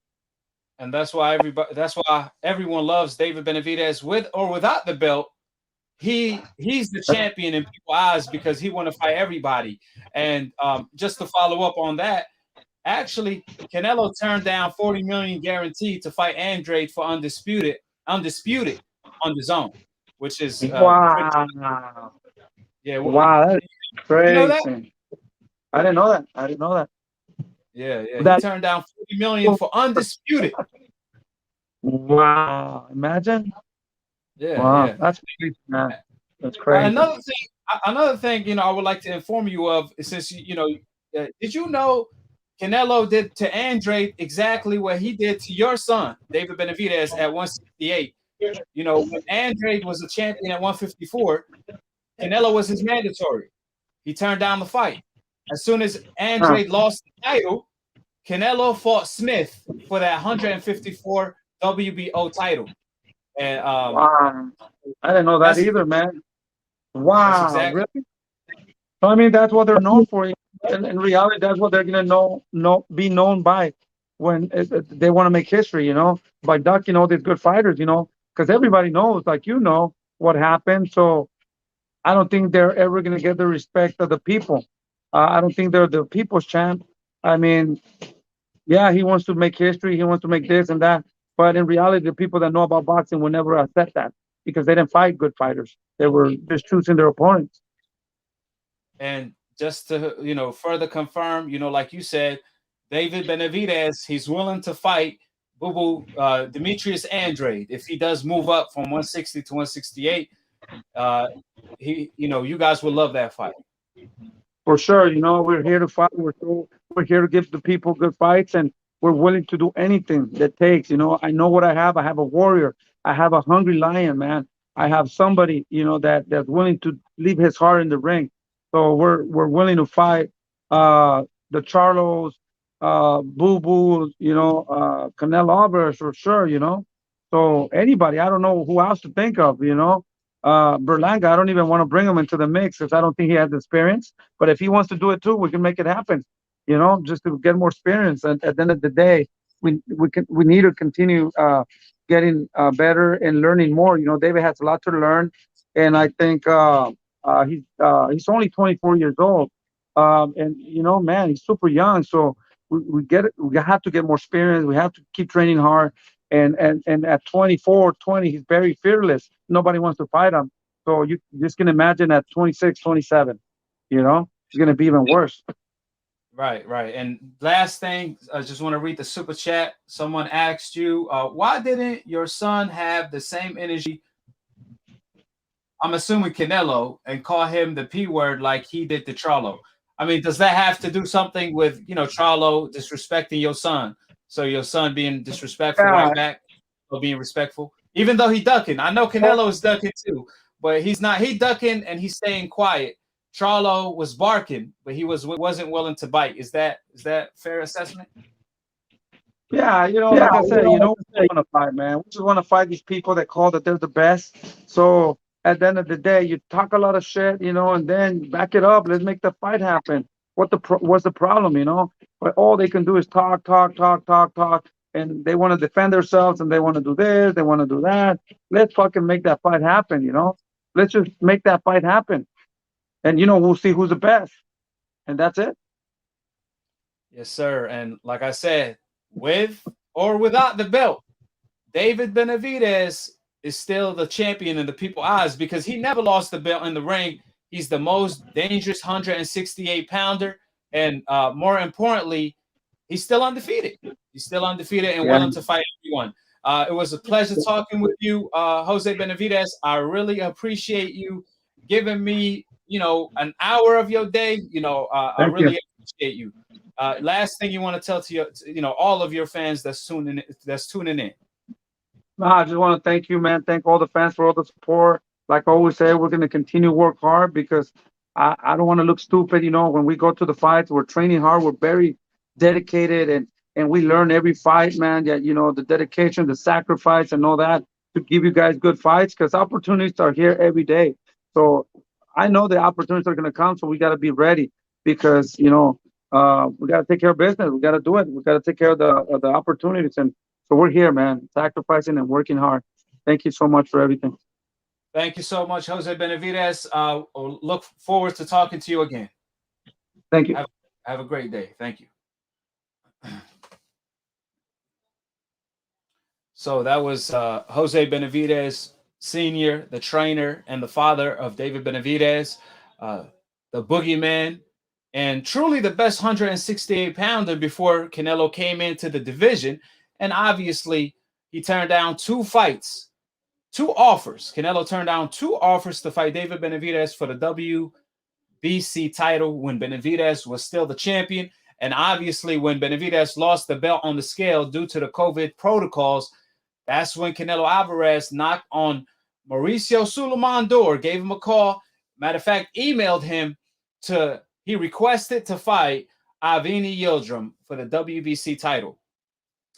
and that's why everyone loves David Benavidez with or without the belt. He's the champion in people's eyes because he want to fight everybody. And just to follow up on that, actually, Canelo turned down 40 million guaranteed to fight Andrade for undisputed on the zone, which is Wow. yeah. Wow, that's You know crazy. that? I didn't know that. I didn't know that. Yeah. That He turned down 40 million for undisputed. wow. Imagine. Wow, Yeah. that's crazy, man. That's crazy. Another thing, you know, I would like to inform you of, since you know, did you know Canelo did to Andrade exactly what he did to your son, David Benavidez, at 168? You know, when Andrade was a champion at 154, Canelo was his mandatory. He turned down the fight. As soon as Andrade lost the title, Canelo fought Smith for that 154 WBO title. And Wow. I didn't know that either, man. Wow, exactly. really? So I mean, that's what they're known for. In reality, that's what they're gonna be known by when they want to make history. You know, by ducking all these good fighters. You know, because everybody knows, like you know, what happened. So I don't think they're ever gonna get the respect of the people. I don't think they're the people's champ. I mean, yeah, he wants to make history. He wants to make this and that. But in reality, the people that know about boxing will never accept that because they didn't fight good fighters. They were just choosing their opponents. And just to, you know, further confirm, you know, like you said, David Benavidez, he's willing to fight Demetrius Andrade if he does move up from 160 to 168. You know, you guys will love that fight. For sure, you know, we're here to fight. We're here to give the people good fights, and we're willing to do anything that takes. You know, I know what I have. I have a warrior. I have a hungry lion, man. I have somebody, you know, that's willing to leave his heart in the ring. So we're willing to fight the Charlos, Boo Boo, you know, Canelo Alvarez for sure, you know. So anybody, I don't know who else to think of, you know. Berlanga, I don't even want to bring him into the mix because I don't think he has experience. But if he wants to do it too, we can make it happen, you know, just to get more experience. And at the end of the day, we need to continue getting better and learning more. You know, David has a lot to learn, and I think he's only 24 years old, and you know, man, he's super young. So we have to get more experience. We have to keep training hard. And at 24, 20, he's very fearless. Nobody wants to fight him. So you just can imagine at 26, 27, you know, it's going to be even worse. Right. And last thing, I just want to read the super chat. Someone asked you, why didn't your son have the same energy I'm assuming Canelo, and call him the P word like he did to Charlo. I mean, does that have to do something with, you know, Charlo disrespecting your son? So your son being disrespectful Yeah. right back, or being respectful, even though he ducking. I know Canelo is ducking too, but he's not. He ducking and he's staying quiet. Charlo was barking, but he wasn't willing to bite. Is that fair assessment? Yeah, like I said, we want to fight, man. We just want to fight these people that call that they're the best. So at the end of the day, you talk a lot of shit, and then back it up. Let's make the fight happen. What's the problem, But all they can do is talk, talk, talk, talk, talk, and they want to defend themselves and they want to do this, they want to do that. Let's fucking make that fight happen, Let's just make that fight happen, and we'll see who's the best, and that's it. Yes, sir. And like I said, with or without the belt, David Benavidez is still the champion in the people's eyes because he never lost the belt in the ring. He's the most dangerous 168-pounder. And more importantly, he's still undefeated. He's still undefeated and willing to fight everyone. It was a pleasure talking with you, Jose Benavidez. I really appreciate you giving me, an hour of your day. I really appreciate you. Last thing you want to tell to your, all of your fans that's tuning in. I just want to thank you, man. Thank all the fans for all the support. Like I always say, we're going to continue to work hard because I don't want to look stupid. When we go to the fights, we're training hard. We're very dedicated and we learn every fight, man. That, the dedication, the sacrifice and all that to give you guys good fights because opportunities are here every day. So I know the opportunities are going to come. So we got to be ready because, we got to take care of business. We got to do it. We got to take care of the opportunities. And so we're here, man, sacrificing and working hard. Thank you so much for everything. Thank you so much, Jose Benavidez. Look forward to talking to you again. Thank you. Have a great day. Thank you. So that was Jose Benavidez, Sr., the trainer and the father of David Benavidez, the boogeyman, and truly the best 168-pounder before Canelo came into the division. And obviously, he turned down 2 fights, 2 offers. Canelo turned down 2 offers to fight David Benavidez for the WBC title when Benavidez was still the champion. And obviously, when Benavidez lost the belt on the scale due to the COVID protocols, that's when Canelo Alvarez knocked on Mauricio Sulaiman door, gave him a call. Matter of fact, emailed him he requested to fight Avni Yildirim for the WBC title.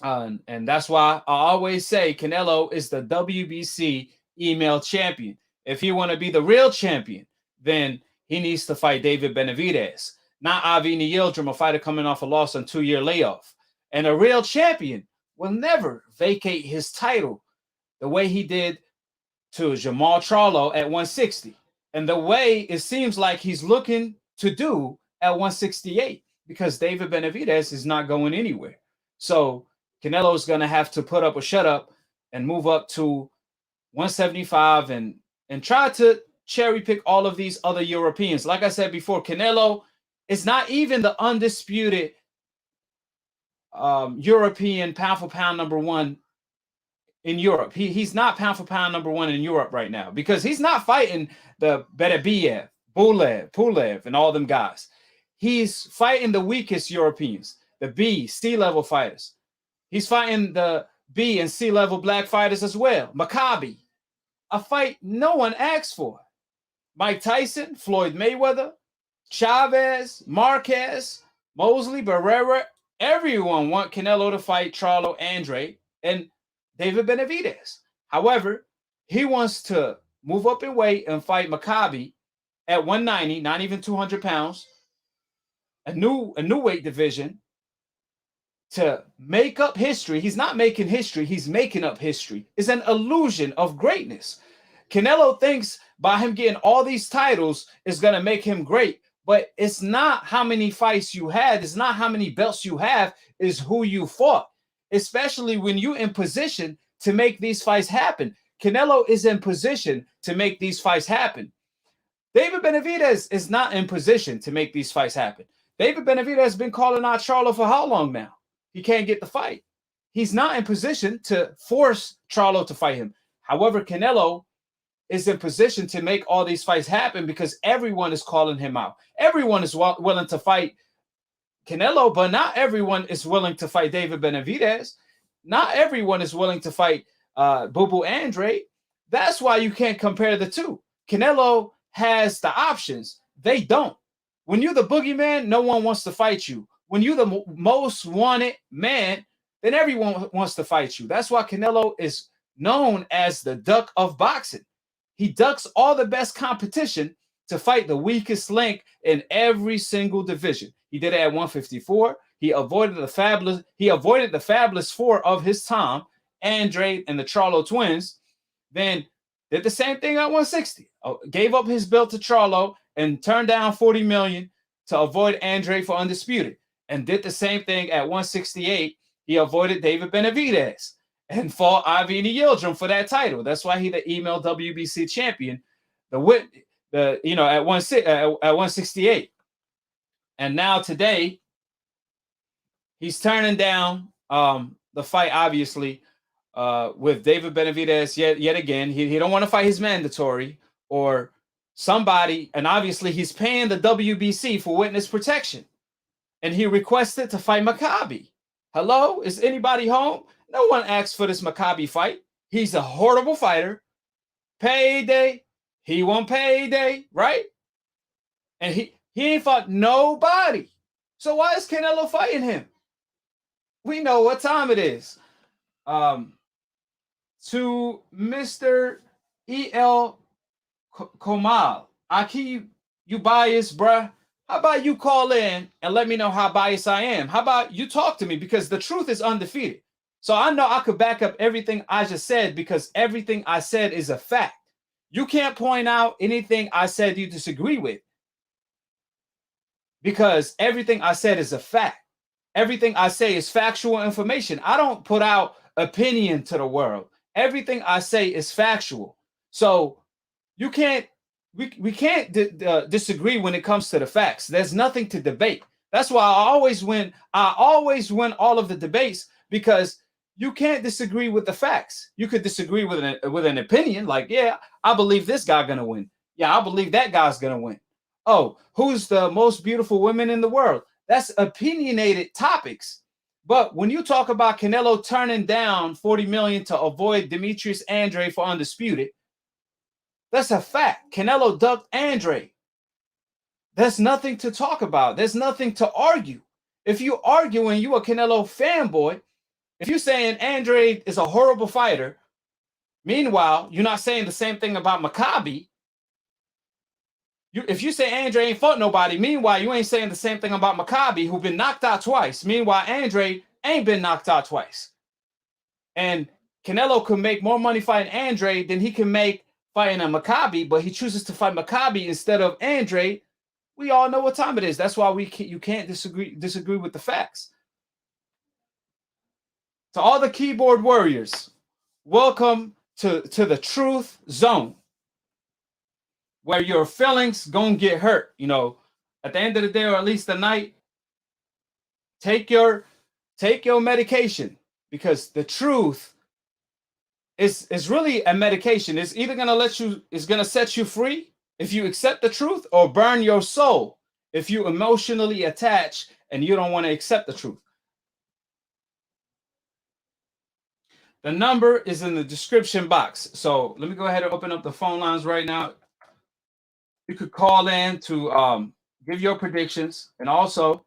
And that's why I always say Canelo is the WBC email champion. If he want to be the real champion, then he needs to fight David Benavidez, not Avni Yildirim, a fighter coming off a loss on 2-year layoff. And a real champion will never vacate his title the way he did to Jamal Charlo at 160. And the way it seems like he's looking to do at 168 because David Benavidez is not going anywhere. So Canelo is going to have to put up or shut up and move up to 175 and try to cherry pick all of these other Europeans. Like I said before, Canelo is not even the undisputed European pound for pound #1 in Europe. He's not pound for pound #1 in Europe right now because he's not fighting the Benavidez, Pulev, and all them guys. He's fighting the weakest Europeans, the B, C-level fighters. He's fighting the B and C-level black fighters as well. Maccabi, a fight no one asked for. Mike Tyson, Floyd Mayweather, Chavez, Marquez, Mosley, Barrera, everyone want Canelo to fight Charlo, Andre, and David Benavidez. However, he wants to move up in weight and fight Maccabi at 190, not even 200 pounds, a new weight division to make up history. He's not making history. He's making up history. It's an illusion of greatness. Canelo thinks by him getting all these titles is going to make him great, but it's not how many fights you had. It's not how many belts you have. It's who you fought, especially when you're in position to make these fights happen. Canelo is in position to make these fights happen. David Benavidez is not in position to make these fights happen. David Benavidez has been calling out Charlo for how long now? He can't get the fight. He's not in position to force Charlo to fight him. However, Canelo is in position to make all these fights happen because everyone is calling him out. Everyone is willing to fight Canelo, but not everyone is willing to fight David Benavidez. Not everyone is willing to fight Boo Boo Andre. That's why you can't compare the two. Canelo has the options. They don't. When you're the boogeyman, no one wants to fight you. When you're the most wanted man, then everyone wants to fight you. That's why Canelo is known as the duck of boxing. He ducks all the best competition to fight the weakest link in every single division. He did it at 154. He avoided the fabulous four of his time, Andre and the Charlo twins. Then did the same thing at 160. Gave up his belt to Charlo and turned down 40 million to avoid Andre for undisputed. And did the same thing at 168. He avoided David Benavidez and fought Ivy Yildirim for that title. That's why he's the email WBC champion. At 168. And now today, he's turning down the fight, obviously, with David Benavidez yet again. He don't want to fight his mandatory or somebody, and obviously he's paying the WBC for witness protection. And he requested to fight Maccabi. Hello? Is anybody home? No one asked for this Maccabi fight. He's a horrible fighter. Payday. He won payday, right? And he ain't fought nobody. So why is Canelo fighting him? We know what time it is. To Mr. E.L. Komal, AKHi, you biased, bruh. How about you call in and let me know how biased I am? How about you talk to me? Because the truth is undefeated. So I know I could back up everything I just said because everything I said is a fact. You can't point out anything I said you disagree with because everything I said is a fact. Everything I say is factual information. I don't put out opinion to the world. Everything I say is factual. So you can't, we can't disagree when it comes to the facts. There's nothing to debate. That's why I always win. I always win all of the debates because you can't disagree with the facts. You could disagree with an opinion, like, yeah, I believe this guy gonna win. Yeah, I believe that guy's gonna win. Oh, who's the most beautiful women in the world? That's opinionated topics. But when you talk about Canelo turning down 40 million to avoid Demetrius Andre for undisputed, that's a fact. Canelo ducked Andre. There's nothing to talk about. There's nothing to argue. If you arguing, you a Canelo fanboy. If you're saying Andre is a horrible fighter, meanwhile, you're not saying the same thing about Maccabi. If you say Andre ain't fought nobody, meanwhile, you ain't saying the same thing about Maccabi, who've been knocked out twice. Meanwhile, Andre ain't been knocked out twice. And Canelo could make more money fighting Andre than he can make fighting a Maccabi, but he chooses to fight Maccabi instead of Andre. We all know what time it is. That's why you can't disagree with the facts. To all the keyboard warriors, welcome to the truth zone, where your feelings gonna get hurt. You know, at the end of the day, or at least the night, take your medication, because the truth is really a medication. It's either gonna set you free if you accept the truth, or burn your soul if you emotionally attach and you don't want to accept the truth. The number is in the description box. So let me go ahead and open up the phone lines right now. You could call in to give your predictions. And also,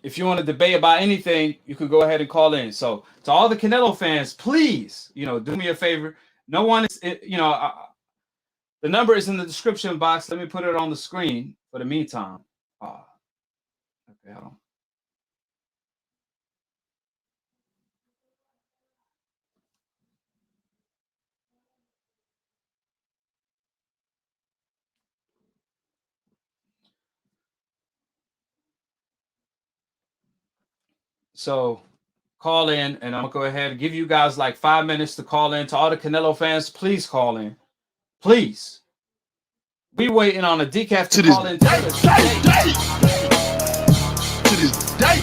if you want to debate about anything, you could go ahead and call in. So to all the Canelo fans, please, do me a favor. No one is, the number is in the description box. Let me put it on the screen for the meantime. Okay, hold on. So call in, and I'm going to go ahead and give you guys like 5 minutes to call in. To all the Canelo fans, please call in. Please. We waiting on a decaf to call in. To this day.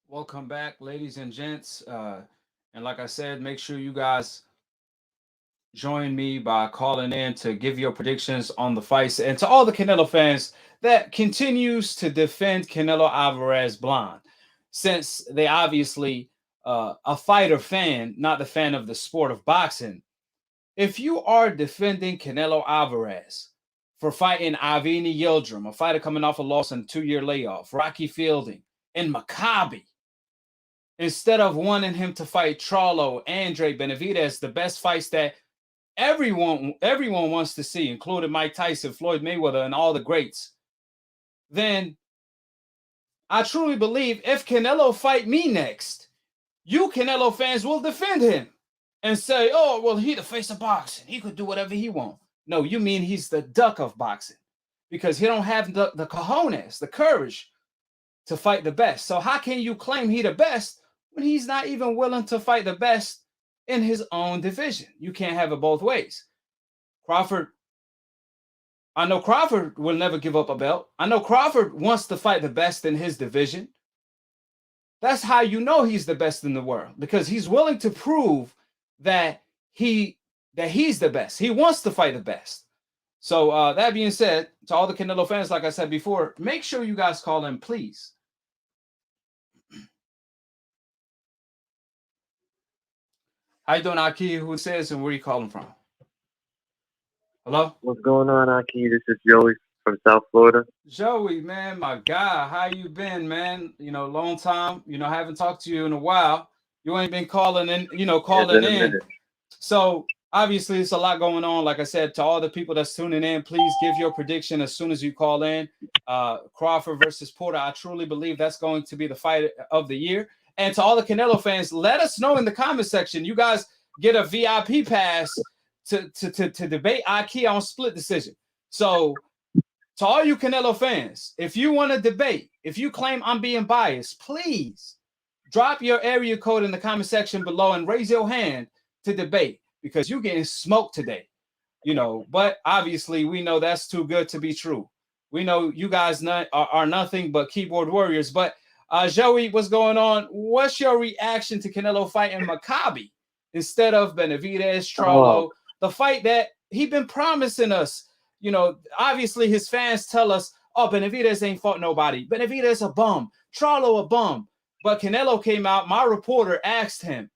Welcome back, ladies and gents. And like I said, make sure you guys join me by calling in to give your predictions on the fights. And to all the Canelo fans that continues to defend Canelo Alvarez blind, since they obviously a fighter fan, not the fan of the sport of boxing. If you are defending Canelo Alvarez for fighting Avni Yildirim, a fighter coming off a loss and 2-year layoff, Rocky Fielding, and Maccabi, instead of wanting him to fight Charlo, Andre, Benavidez, the best fights that everyone wants to see, including Mike Tyson, Floyd Mayweather, and all the greats, then I truly believe if Canelo fight me next, you Canelo fans will defend him and say, oh, well, he the face of boxing. He could do whatever he wants. No, you mean he's the duck of boxing because he don't have the cojones, the courage to fight the best. So how can you claim he the best when he's not even willing to fight the best in his own division? You can't have it both ways. Crawford, I know Crawford will never give up a belt. I know Crawford wants to fight the best in his division. That's how you know he's the best in the world, because he's willing to prove that he's the best. He wants to fight the best. So that being said, to all the Canelo fans, like I said before, make sure you guys call in, please. How you doing, Aki? Who says and where you calling from? Hello? What's going on, Aki? This is Joey from South Florida. Joey, man, my guy, how you been, man? You know, long time. You know, I haven't talked to you in a while. You ain't been calling in, calling in. So obviously, it's a lot going on. Like I said, to all the people that's tuning in, please give your prediction as soon as you call in. Crawford versus Porter. I truly believe that's going to be the fight of the year. And to all the Canelo fans, let us know in the comment section. You guys get a VIP pass to debate AKHi on split decision. So to all you Canelo fans, if you want to debate, if you claim I'm being biased, please drop your area code in the comment section below and raise your hand to debate, because you're getting smoked today. But obviously we know that's too good to be true. We know you guys are nothing but keyboard warriors. But Joey, what's going on? What's your reaction to Canelo fighting Maccabi instead of Benavidez, Charlo, the fight that he been promising us? Obviously his fans tell us, oh, Benavidez ain't fought nobody. Benavidez a bum. Charlo a bum. But Canelo came out. My reporter asked him,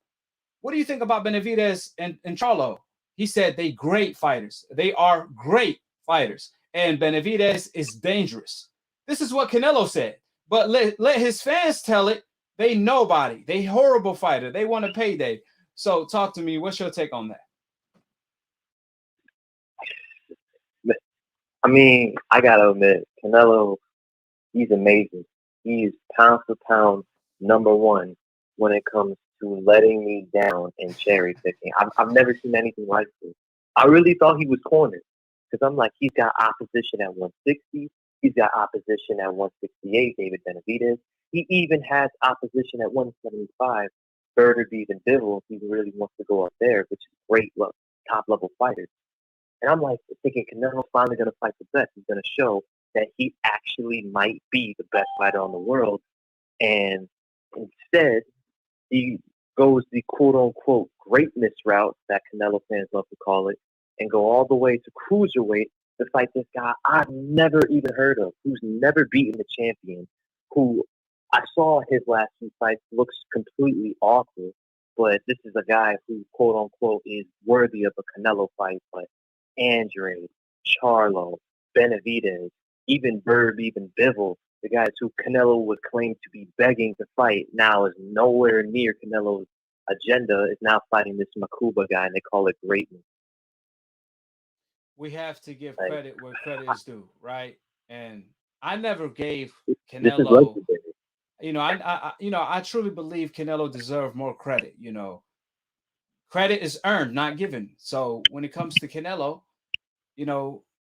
what do you think about Benavidez and Charlo? He said they great fighters. They are great fighters. And Benavidez is dangerous. This is what Canelo said. But let his fans tell it. They nobody. They horrible fighter. They want a payday. So talk to me. What's your take on that? I mean, I got to admit, Canelo, he's amazing. He's pound for pound #1 when it comes to letting me down and cherry picking. I've never seen anything like this. I really thought he was cornered, because I'm like, he's got opposition at 160. He's got opposition at 168, David Benavidez. He even has opposition at 175, Berlanga and Bivol, if he really wants to go up there, which is great, top-level fighters. And I'm like thinking Canelo's finally going to fight the best. He's going to show that he actually might be the best fighter in the world. And instead, he goes the quote-unquote greatness route that Canelo fans love to call it, and go all the way to cruiserweight to fight this guy I've never even heard of, who's never beaten the champion, who I saw his last few fights looks completely awful, but this is a guy who, quote-unquote, is worthy of a Canelo fight. But Andre, Charlo, Benavidez, even Bivol, the guys who Canelo was claimed to be begging to fight, now is nowhere near Canelo's agenda, is now fighting this Makuba guy, and they call it greatness. We have to give credit where credit is due, right? And I never gave Canelo, I truly believe Canelo deserved more credit. Credit is earned, not given. So when it comes to Canelo,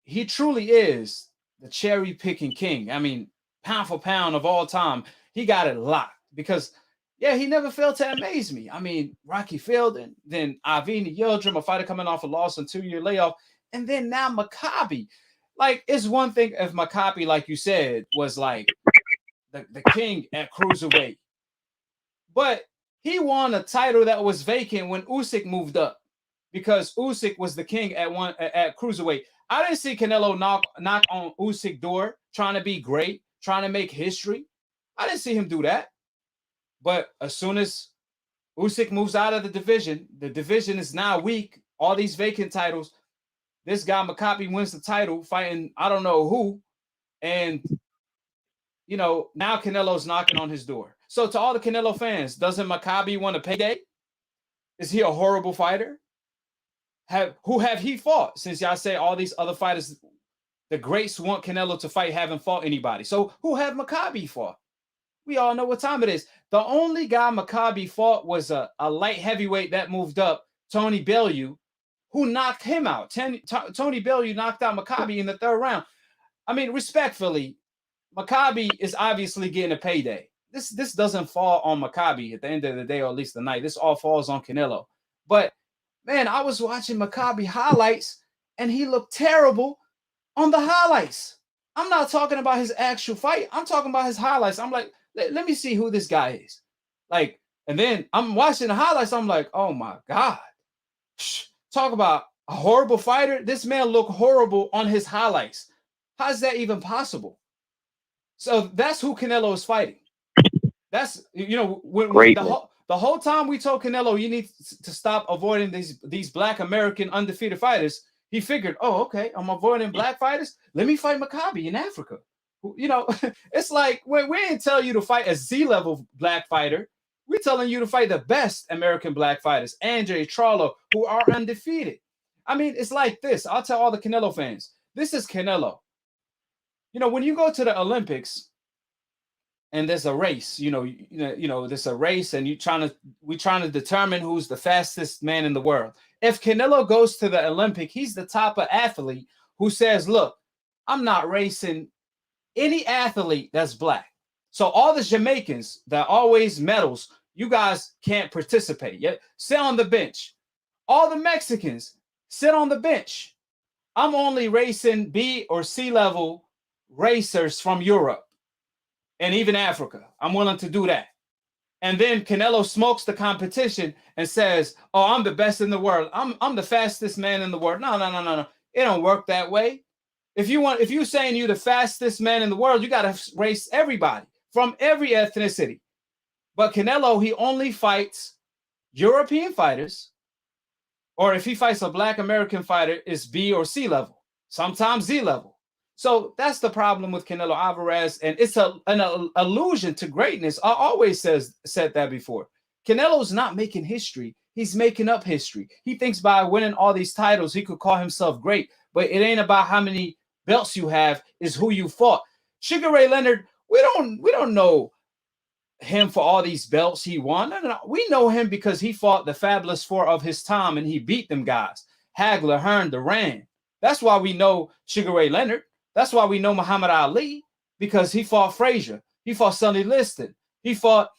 he truly is the cherry picking king. I mean, pound for pound of all time, he got it locked, because he never failed to amaze me. I mean, Rocky Fielding, then Avni Yildirim, a fighter coming off a loss and 2-year layoff, and then now Maccabi. Like, it's one thing if Maccabi, like you said, was like the king at cruiserweight, But he won a title that was vacant when Usyk moved up, because Usyk was the king at cruiserweight. I didn't see Canelo knock on Usyk's door trying to be great, trying to make history. I didn't see him do that. But as soon as Usyk moves out of the division is now weak. All these vacant titles. This guy Maccabi wins the title fighting I don't know who, and you know now Canelo's knocking on his door. So to all the Canelo fans, doesn't Maccabi want a payday? Is he a horrible fighter? Who have he fought? Since y'all say all these other fighters, the greats want Canelo to fight, haven't fought anybody. So who have Maccabi fought? We all know what time it is. The only guy Maccabi fought was a light heavyweight that moved up, Tony Bellew, who knocked him out. Tony Bellew knocked out Maccabi in the third round. I mean, respectfully, Maccabi is obviously getting a payday. This doesn't fall on Maccabi at the end of the day, or at least the night. This all falls on Canelo. But man, I was watching Maccabi highlights, and he looked terrible on the highlights. I'm not talking about his actual fight. I'm talking about his highlights. I'm like, let me see who this guy is. Like, and then I'm watching the highlights. I'm like, oh my God. Talk about a horrible fighter. This man looked horrible on his highlights. How's that even possible? So that's who Canelo is fighting. That's, you know, when the whole time we told Canelo you need to stop avoiding these Black American undefeated fighters, he figured, oh, okay, I'm avoiding Black fighters. Let me fight Maccabi in Africa. You know, it's like we didn't tell you to fight a Z-level Black fighter. We're telling you to fight the best American Black fighters, Andre, Charlo, who are undefeated. I mean, it's like this. I'll tell all the Canelo fans, this is Canelo. You know, when you go to the Olympics and there's a race, there's a race, and we're trying to determine who's the fastest man in the world. If Canelo goes to the Olympic, he's the type of athlete who says, look, I'm not racing any athlete that's Black. So all the Jamaicans that always medals, you guys can't participate yet. Sit on the bench. All the Mexicans sit on the bench. I'm only racing B or C level racers from Europe and even Africa. I'm willing to do that. And then Canelo smokes the competition and says, oh, I'm the best in the world. I'm the fastest man in the world. No. It don't work that way. If you're saying you're the fastest man in the world, you got to race everybody from every ethnicity. But Canelo, he only fights European fighters, or if he fights a Black American fighter, it's B or C level, sometimes Z level. So that's the problem with Canelo Alvarez, and it's an allusion to greatness. I always said that before. Canelo's not making history. He's making up history. He thinks by winning all these titles, he could call himself great, but it ain't about how many belts you have, is who you fought. Sugar Ray Leonard, we don't know him for all these belts he won. No. We know him because he fought the Fabulous Four of his time, and he beat them guys. Hagler, Hearn, Duran. That's why we know Sugar Ray Leonard. That's why we know Muhammad Ali, because he fought Frazier. He fought Sonny Liston. He fought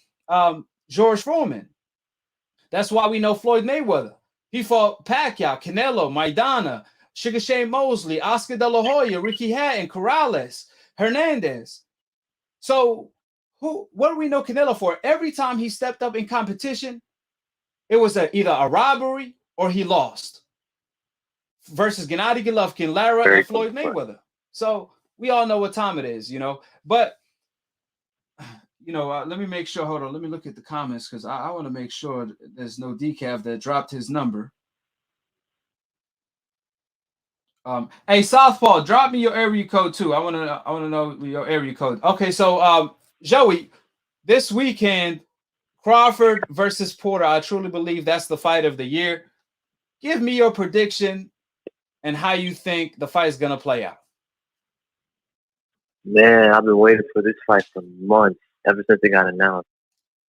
George Foreman. That's why we know Floyd Mayweather. He fought Pacquiao, Canelo, Maidana, Sugar Shane Mosley, Oscar De La Hoya, Ricky Hatton, Corrales, Hernandez. So what do we know Canelo for? Every time he stepped up in competition, it was either a robbery or he lost. Versus Gennady Golovkin, Lara, and Floyd Mayweather. So we all know what time it is, you know. But, you know, let me make sure. Hold on. Let me look at the comments, because I want to make sure there's no decaf that dropped his number. Hey, Southpaw, drop me your area code too. I want to know your area code. Okay, so Joey, this weekend, Crawford versus Porter. I truly believe that's the fight of the year. Give me your prediction and how you think the fight is gonna play out. Man, I've been waiting for this fight for months, ever since it got announced.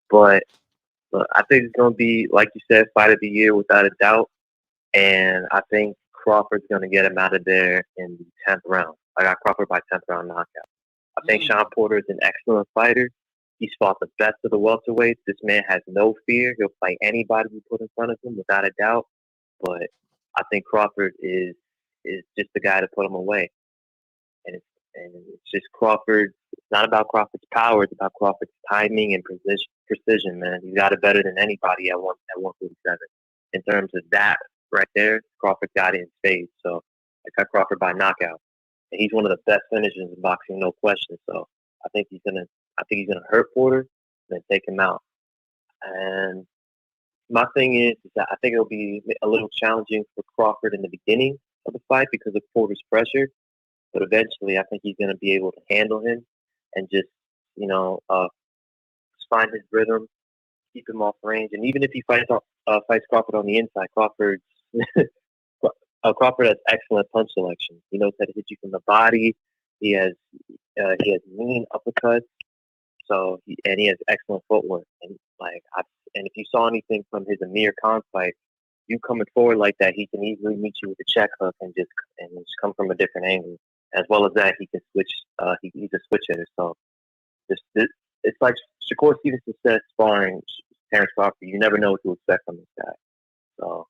But I think it's going to be, like you said, fight of the year without a doubt. And I think Crawford's going to get him out of there in the 10th round. I got Crawford by 10th round knockout. I think Sean Porter is an excellent fighter. He's fought the best of the welterweights. This man has no fear. He'll fight anybody you put in front of him without a doubt. But I think Crawford is just the guy to put him away. And it's just Crawford. It's not about Crawford's power. It's about Crawford's timing and precision, man. He's got it better than anybody at 147. In terms of that right there, Crawford got it in spades. So I cut Crawford by knockout. And he's one of the best finishers in boxing, no question. So I think he's gonna hurt Porter and then take him out. And my thing is that I think it'll be a little challenging for Crawford in the beginning of the fight because of Porter's pressure. But eventually, I think he's going to be able to handle him and just, find his rhythm, keep him off range. And even if he fights Crawford on the inside, Crawford has excellent punch selection. He knows how to hit you from the body. He has mean uppercuts. So he has excellent footwork. And if you saw anything from his Amir Khan fight, you coming forward like that, he can easily meet you with a check hook and just come from a different angle. As well as that, he can switch. He's a switch hitter. So it's like Shakur Stevenson said, sparring Terence Crawford. You never know what to expect from this guy. So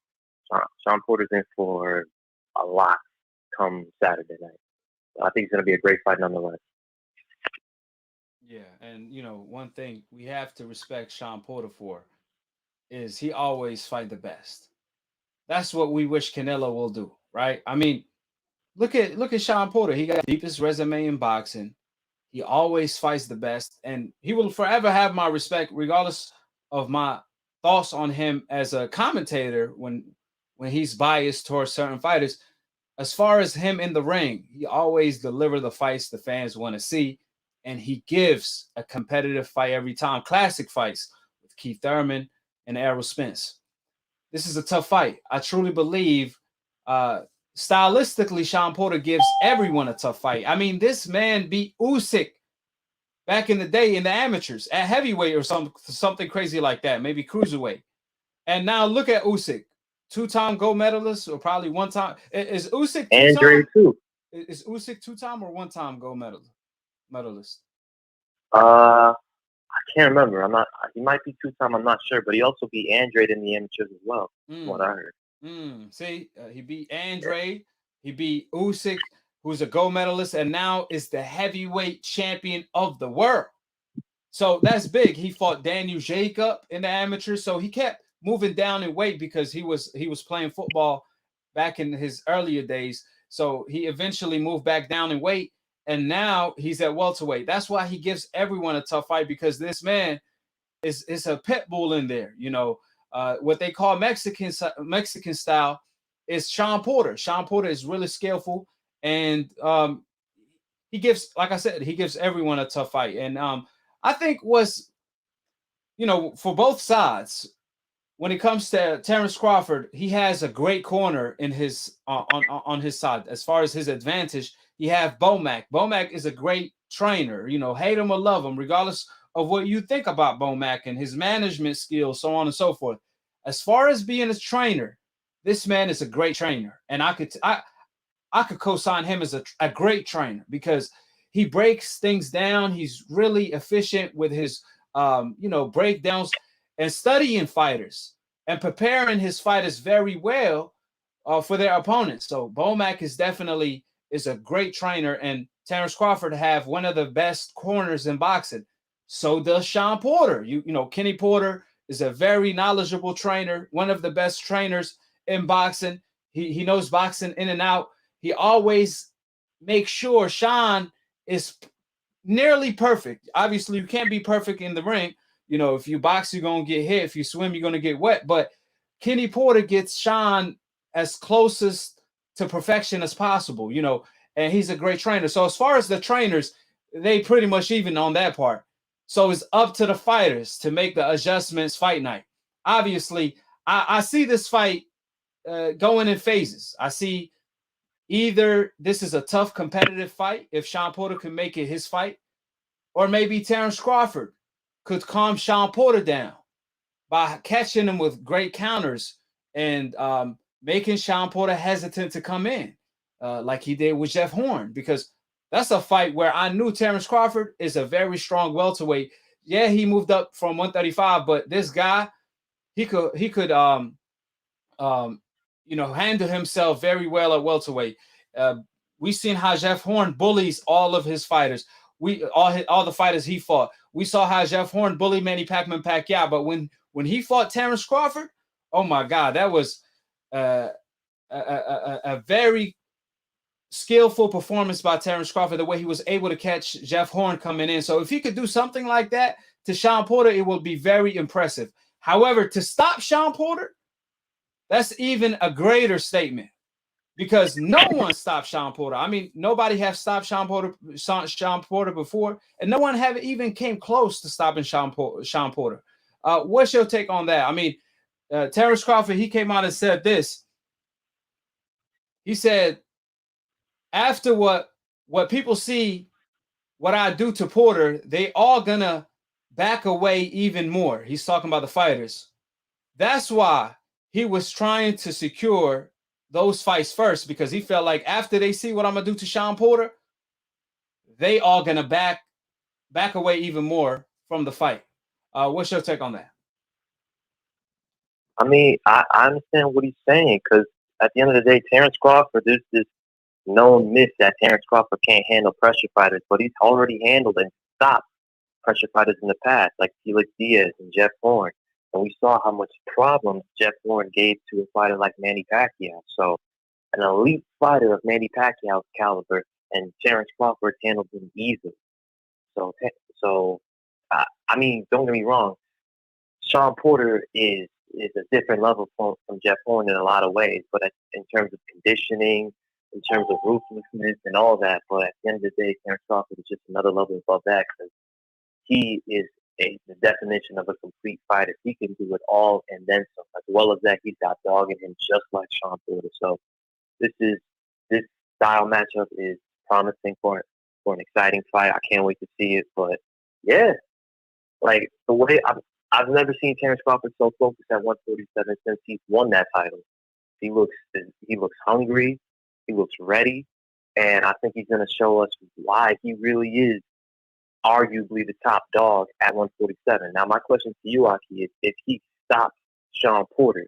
Sean Porter's in for a lot come Saturday night. So I think it's going to be a great fight nonetheless. Yeah, and one thing we have to respect Sean Porter for is he always fight the best. That's what we wish Canelo will do, right? I mean, look at Sean Porter. He got the deepest resume in boxing. He always fights the best, and he will forever have my respect, regardless of my thoughts on him as a commentator when he's biased towards certain fighters. As far as him in the ring, he always delivers the fights the fans want to see. And he gives a competitive fight every time. Classic fights with Keith Thurman and Errol Spence. This is a tough fight. I truly believe stylistically, Sean Porter gives everyone a tough fight. I mean, this man beat Usyk back in the day in the amateurs at heavyweight or something crazy like that, maybe cruiserweight. And now look at Usyk, 2-time gold medalist or probably 1-time. Is Usyk Andre too? Is Usyk 2-time or 1-time gold medalist? I can't remember. He might be 2-time. I'm not sure, but he also beat Andrade in the amateurs as well. What I heard. See, he beat Andrade. He beat Usyk, who's a gold medalist, and now is the heavyweight champion of the world. So that's big. He fought Daniel Jacob in the amateurs, so he kept moving down in weight because he was playing football back in his earlier days. So he eventually moved back down in weight. And now he's at welterweight. That's why he gives everyone a tough fight, because this man is a pit bull in there. What they call Mexican style is Sean Porter. Sean Porter is really skillful, and he gives, like I said, he gives everyone a tough fight. And I think for both sides, when it comes to Terence Crawford, he has a great corner in his on his side. As far as his advantage, you have Bomac. Bomac is a great trainer. Hate him or love him, regardless of what you think about Bomac and his management skills, so on and so forth. As far as being a trainer, this man is a great trainer, and I could co-sign him as a great trainer because he breaks things down. He's really efficient with his breakdowns and studying fighters and preparing his fighters very well for their opponents. So Bomac is definitely a great trainer, and Terence Crawford have one of the best corners in boxing. So does Sean Porter. Kenny Porter is a very knowledgeable trainer, one of the best trainers in boxing. He knows boxing in and out. He always makes sure Sean is nearly perfect. Obviously, you can't be perfect in the ring. If you box, you're going to get hit. If you swim, you're going to get wet. But Kenny Porter gets Sean as closest to perfection as possible, and he's a great trainer. So as far as the trainers, they pretty much even on that part. So it's up to the fighters to make the adjustments fight night. Obviously, I see this fight going in phases. I see either this is a tough competitive fight if Sean Porter can make it his fight, or maybe Terence Crawford could calm Sean Porter down by catching him with great counters and making Sean Porter hesitant to come in, like he did with Jeff Horn, because that's a fight where I knew Terence Crawford is a very strong welterweight. Yeah, he moved up from 135, but this guy, he could handle himself very well at welterweight. We've seen how Jeff Horn bullies all of his fighters. All the fighters he fought. We saw how Jeff Horn bullied Manny Pacquiao, but when he fought Terence Crawford, oh my God, that was a very skillful performance by Terence Crawford, the way he was able to catch Jeff Horn coming in. So if he could do something like that to Shawn Porter, it will be very impressive. However, to stop Shawn Porter, that's even a greater statement, because no one stopped Shawn Porter. I mean, nobody have stopped Shawn Porter before, and no one have even came close to stopping Shawn Porter. What's your take on that? I mean, Terence Crawford, he came out and said this. He said, after what people see, what I do to Porter, they all gonna back away even more. He's talking about the fighters. That's why he was trying to secure those fights first, because he felt like after they see what I'm gonna do to Shawn Porter, they all gonna back away even more from the fight. What's your take on that? I mean, I understand what he's saying, because at the end of the day, Terence Crawford, there's this known myth that Terence Crawford can't handle pressure fighters, but he's already handled and stopped pressure fighters in the past, like Felix Diaz and Jeff Horn. And we saw how much problems Jeff Horn gave to a fighter like Manny Pacquiao. So an elite fighter of Manny Pacquiao's caliber, and Terence Crawford handled him easily. So I mean, don't get me wrong, Shawn Porter is a different level from Jeff Horn in a lot of ways, but in terms of conditioning, in terms of ruthlessness and all that, but at the end of the day, Terence Crawford is just another level above that, because he is the definition of a complete fighter. He can do it all and then some. As well as that, he's got dog in him just like Shawn Porter. So this style matchup is promising for an exciting fight. I can't wait to see it. But yeah, like the way I've never seen Terence Crawford so focused at 147 since he's won that title. He looks hungry. He looks ready, and I think he's going to show us why he really is arguably the top dog at 147. Now, my question to you, Aki, is if he stops Shawn Porter,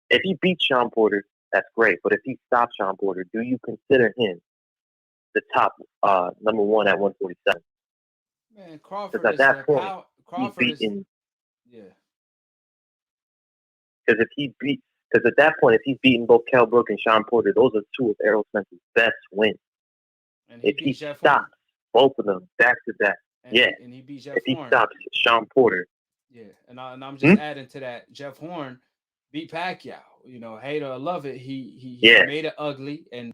if he beats Shawn Porter, that's great. But if he stops Shawn Porter, do you consider him the top number one at 147? Man, Crawford at is that point, Crawford he's beaten. Yeah. Because at that point, if he's beaten both Kell Brook and Shawn Porter, those are two of Errol Spence's best wins. And if he stops both of them back to back, and he beat Jeff Horn. If he stops Shawn Porter, and I'm just adding to that, Jeff Horn beat Pacquiao. You know, hate or love it, he made it ugly, and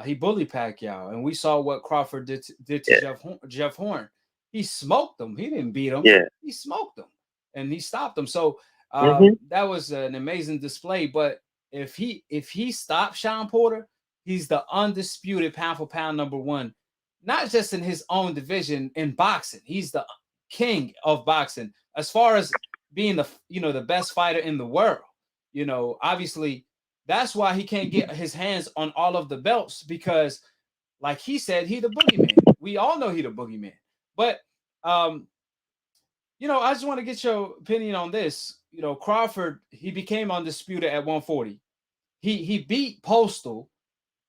he bullied Pacquiao. And we saw what Crawford did to Jeff Horn. He smoked him. He didn't beat him. He smoked him, and he stopped him. So that was an amazing display. But if he stopped Shawn Porter, he's the undisputed pound for pound number one, not just in his own division in boxing. He's the king of boxing as far as being the best fighter in the world. You know, obviously that's why he can't get his hands on all of the belts, because like he said, he the boogeyman. We all know he the boogeyman. But you know, I just want to get your opinion on this. You know, Crawford, he became undisputed at 140. He beat Postal,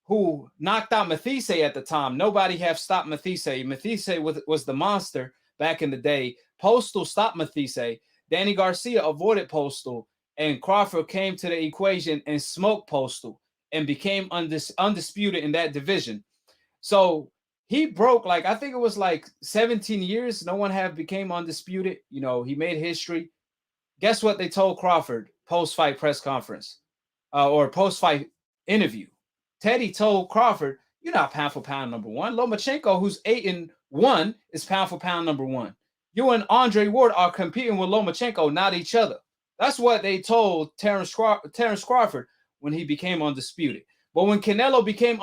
who knocked out Mathise at the time. Nobody have stopped Mathise. Mathise was the monster back in the day. Postal stopped Mathise. Danny Garcia avoided Postal, and Crawford came to the equation and smoked Postal and became undisputed in that division. So he broke, like, I think it was like 17 years. No one have became undisputed. You know, he made history. Guess what they told Crawford post-fight press conference or post-fight interview? Teddy told Crawford, you're not pound for pound number one. Lomachenko, who's 8-1, is pound for pound number one. You and Andre Ward are competing with Lomachenko, not each other. That's what they told Terence Crawford when he became undisputed. But when Canelo became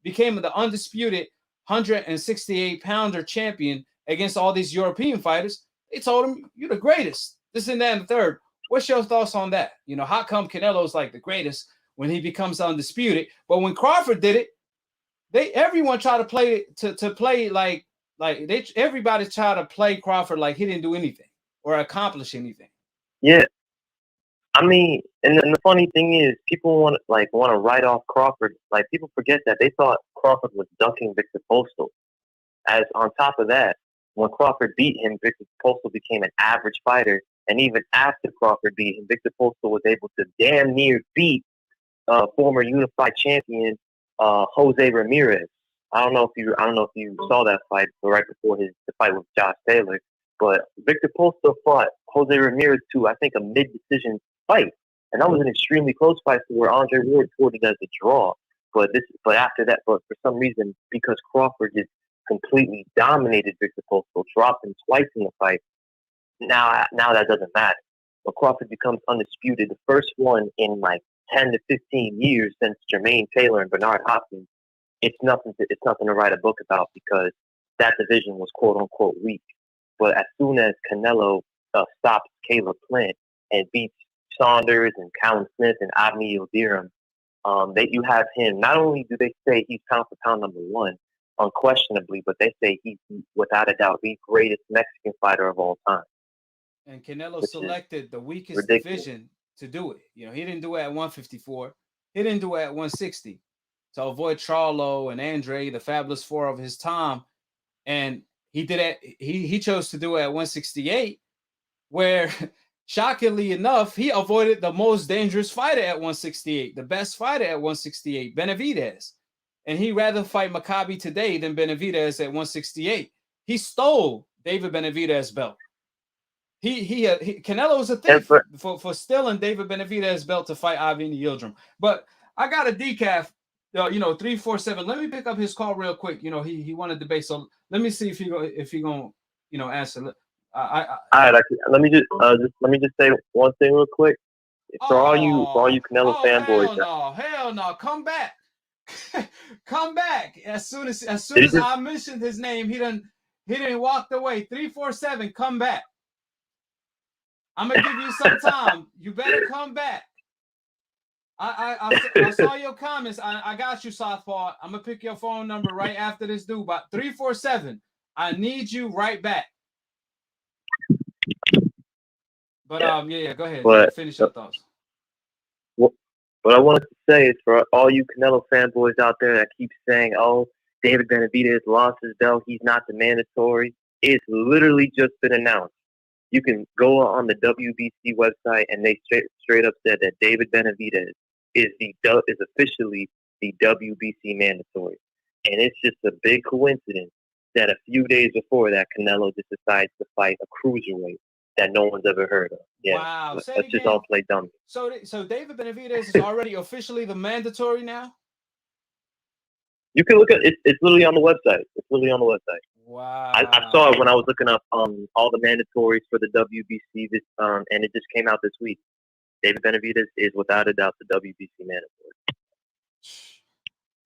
became the undisputed 168-pounder champion against all these European fighters, they told him, you're the greatest. This and that and the third. What's your thoughts on that? You know, how come Canelo's like the greatest when he becomes undisputed? But when Crawford did it, everyone tried to play everybody tried to play Crawford like he didn't do anything or accomplish anything. Yeah. I mean, and the funny thing is, people want to write off Crawford. Like, people forget that they thought Crawford was ducking Victor Postal. As on top of that, when Crawford beat him, Victor Postol became an average fighter. And even after Crawford beat him, Victor Postol was able to damn near beat former unified champion Jose Ramirez. I don't know if you saw that fight right before the fight with Josh Taylor, but Victor Postol fought Jose Ramirez to, I think, a mid-decision fight, and that was an extremely close fight where Andre Ward scored it as a draw. But after that, for some reason, because Crawford just completely dominated Victor Postol, dropped him twice in the fight. Now that doesn't matter. But Crawford becomes undisputed, the first one in like 10 to 15 years since Jermaine Taylor and Bernard Hopkins. It's nothing to write a book about because that division was quote unquote weak. But as soon as Canelo stops Caleb Plant and beats Saunders and Callum Smith and Avni Yildirim, that you have him. Not only do they say he's pound for pound number one, unquestionably, but they say he's without a doubt the greatest Mexican fighter of all time. And Canelo selected the weakest ridiculous division to do it. You know, he didn't do it at 154. He didn't do it at 160 to avoid Charlo and Andre, the Fabulous Four of his time. And he did it. He chose to do it at 168, where shockingly enough, he avoided the most dangerous fighter at 168, the best fighter at 168, Benavidez. And he'd rather fight Maccabi today than Benavidez at 168. He stole David Benavidez's belt. Canelo was a thief for stealing David Benavidez's belt to fight Avni Yildirim. But I got a decaf, 347. Let me pick up his call real quick. You know, he wanted debate, so let me see if he gonna answer. All right, let me just say one thing real quick. For all you Canelo fanboys, hell no, come back. Come back. As soon as I mentioned his name, he didn't walk away. 347, come back. I'm gonna give you some time. You better come back. I saw your comments. I got you, Southpaw. I'm gonna pick your phone number right after this dude. But 347, I need you right back. But yeah, go ahead. Finish your thoughts. What I wanted to say is for all you Canelo fanboys out there that keep saying, "Oh, David Benavidez lost his belt. He's not the mandatory." It's literally just been announced. You can go on the WBC website, and they straight up said that David Benavidez is officially the WBC mandatory, and it's just a big coincidence that a few days before that, Canelo just decides to fight a cruiserweight that no one's ever heard of. Yeah, wow. Let's just all play dummy. So David Benavidez is already officially the mandatory now? You can look at it. It's literally on the website. Wow. I saw it when I was looking up all the mandatories for the WBC, and it just came out this week. David Benavidez is without a doubt the WBC mandatory.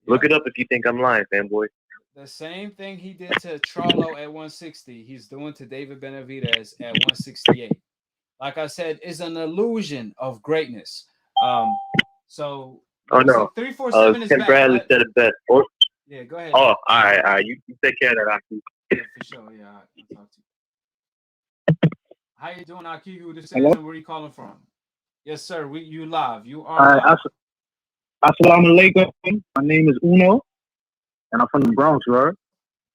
Look it up if you think I'm lying, fanboy. The same thing he did to Charlo at 160, he's doing to David Benavidez at 168. Like I said, it's an illusion of greatness. So 347 is Tim back. Bradley said it best. Yeah, go ahead. Oh, all right. You take care of that, Aki. Yeah, for sure. Yeah, I'll talk to you. How you doing, Aki? Who this is and where you calling from? Yes, sir. You live. You are live. Assalamu alaikum. My name is Uno, and I'm from the Bronx, right?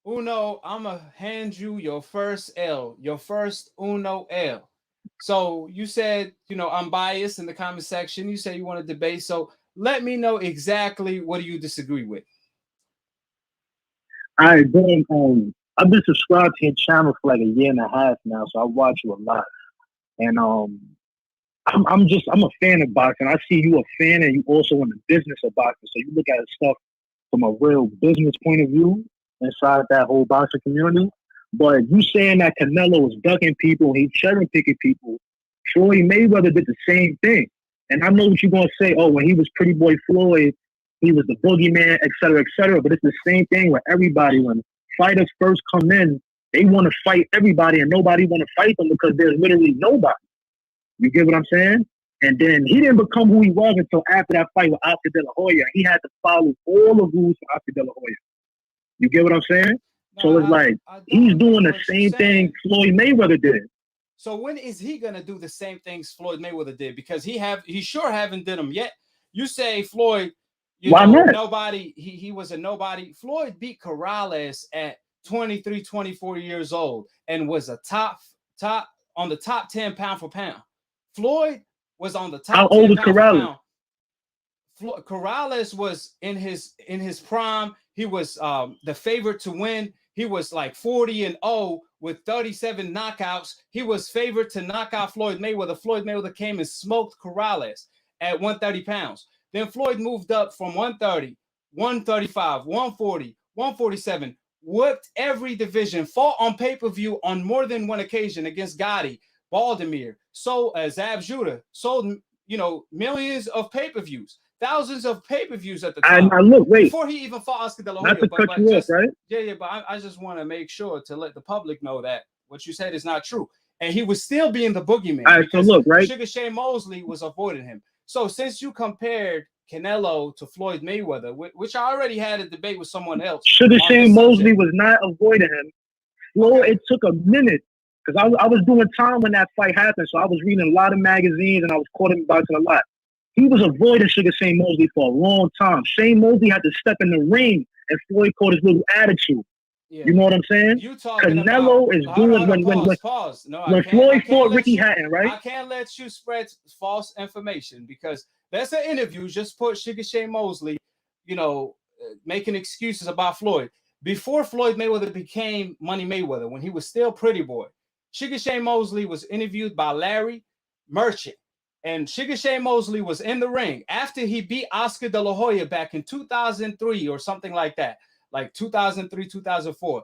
Uno, I'm going to hand you your first L, your first Uno L. So you said, I'm biased in the comment section. You say you want to debate. So let me know exactly what do you disagree with. All right, then, I've been subscribed to your channel for like a year and a half now, so I watch you a lot. And I'm a fan of boxing. I see you a fan, and you also in the business of boxing. So you look at stuff from a real business point of view inside that whole boxing community. But you saying that Canelo was ducking people, he cherry picking people. Floyd Mayweather did the same thing. And I know what you're gonna say. Oh, when he was Pretty Boy Floyd, he was the boogeyman, et cetera, et cetera. But it's the same thing with everybody. When fighters first come in, they want to fight everybody, and nobody want to fight them because there's literally nobody. You get what I'm saying? And then he didn't become who he was until after that fight with Oscar De La Hoya. He had to follow all the rules for Oscar De La Hoya. You get what I'm saying? No, so it's like he's doing the same thing Floyd Mayweather did. So when is he gonna do the same things Floyd Mayweather did? Because he sure haven't did them yet. You say Floyd, nobody. He was a nobody. Floyd beat Corrales at 23, 24 years old and was a top on the top 10 pound for pound. Floyd was on the top. How old was Corrales? Corrales was in his prime. He was the favorite to win. He was like 40-0 with 37 knockouts. He was favored to knock out Floyd Mayweather. Floyd Mayweather came and smoked Corrales at 130 pounds. Then Floyd moved up from 130, 135, 140, 147, whipped every division, fought on pay-per-view on more than one occasion against Gotti, Baldomir, Zab Judah, sold, you know, millions of pay-per-views. Thousands of pay-per-views at the time. And look, wait. Before he even fought Oscar De La Hoya. Not to cut you off, right? Yeah, but I just want to make sure to let the public know that what you said is not true. And he was still being the boogeyman. All right, so look, right? Sugar Shane Mosley was avoiding him. So since you compared Canelo to Floyd Mayweather, which I already had a debate with someone else. Sugar Shane Mosley was not avoiding him. Floyd, it took a minute because I was doing time when that fight happened. So I was reading a lot of magazines and I was quoting about it a lot. He was avoiding Sugar Shane Mosley for a long time. Shane Mosley had to step in the ring, and Floyd caught his little attitude. Yeah. You know what I'm saying? Canelo is doing when Floyd fought Ricky Hatton, right? I can't let you spread false information because that's an interview. Just put Sugar Shane Mosley, you know, making excuses about Floyd. Before Floyd Mayweather became Money Mayweather, when he was still Pretty Boy, Sugar Shane Mosley was interviewed by Larry Merchant. And Sugar Shane Mosley was in the ring after he beat Oscar De La Hoya back in 2003 or something like that, like 2003, 2004.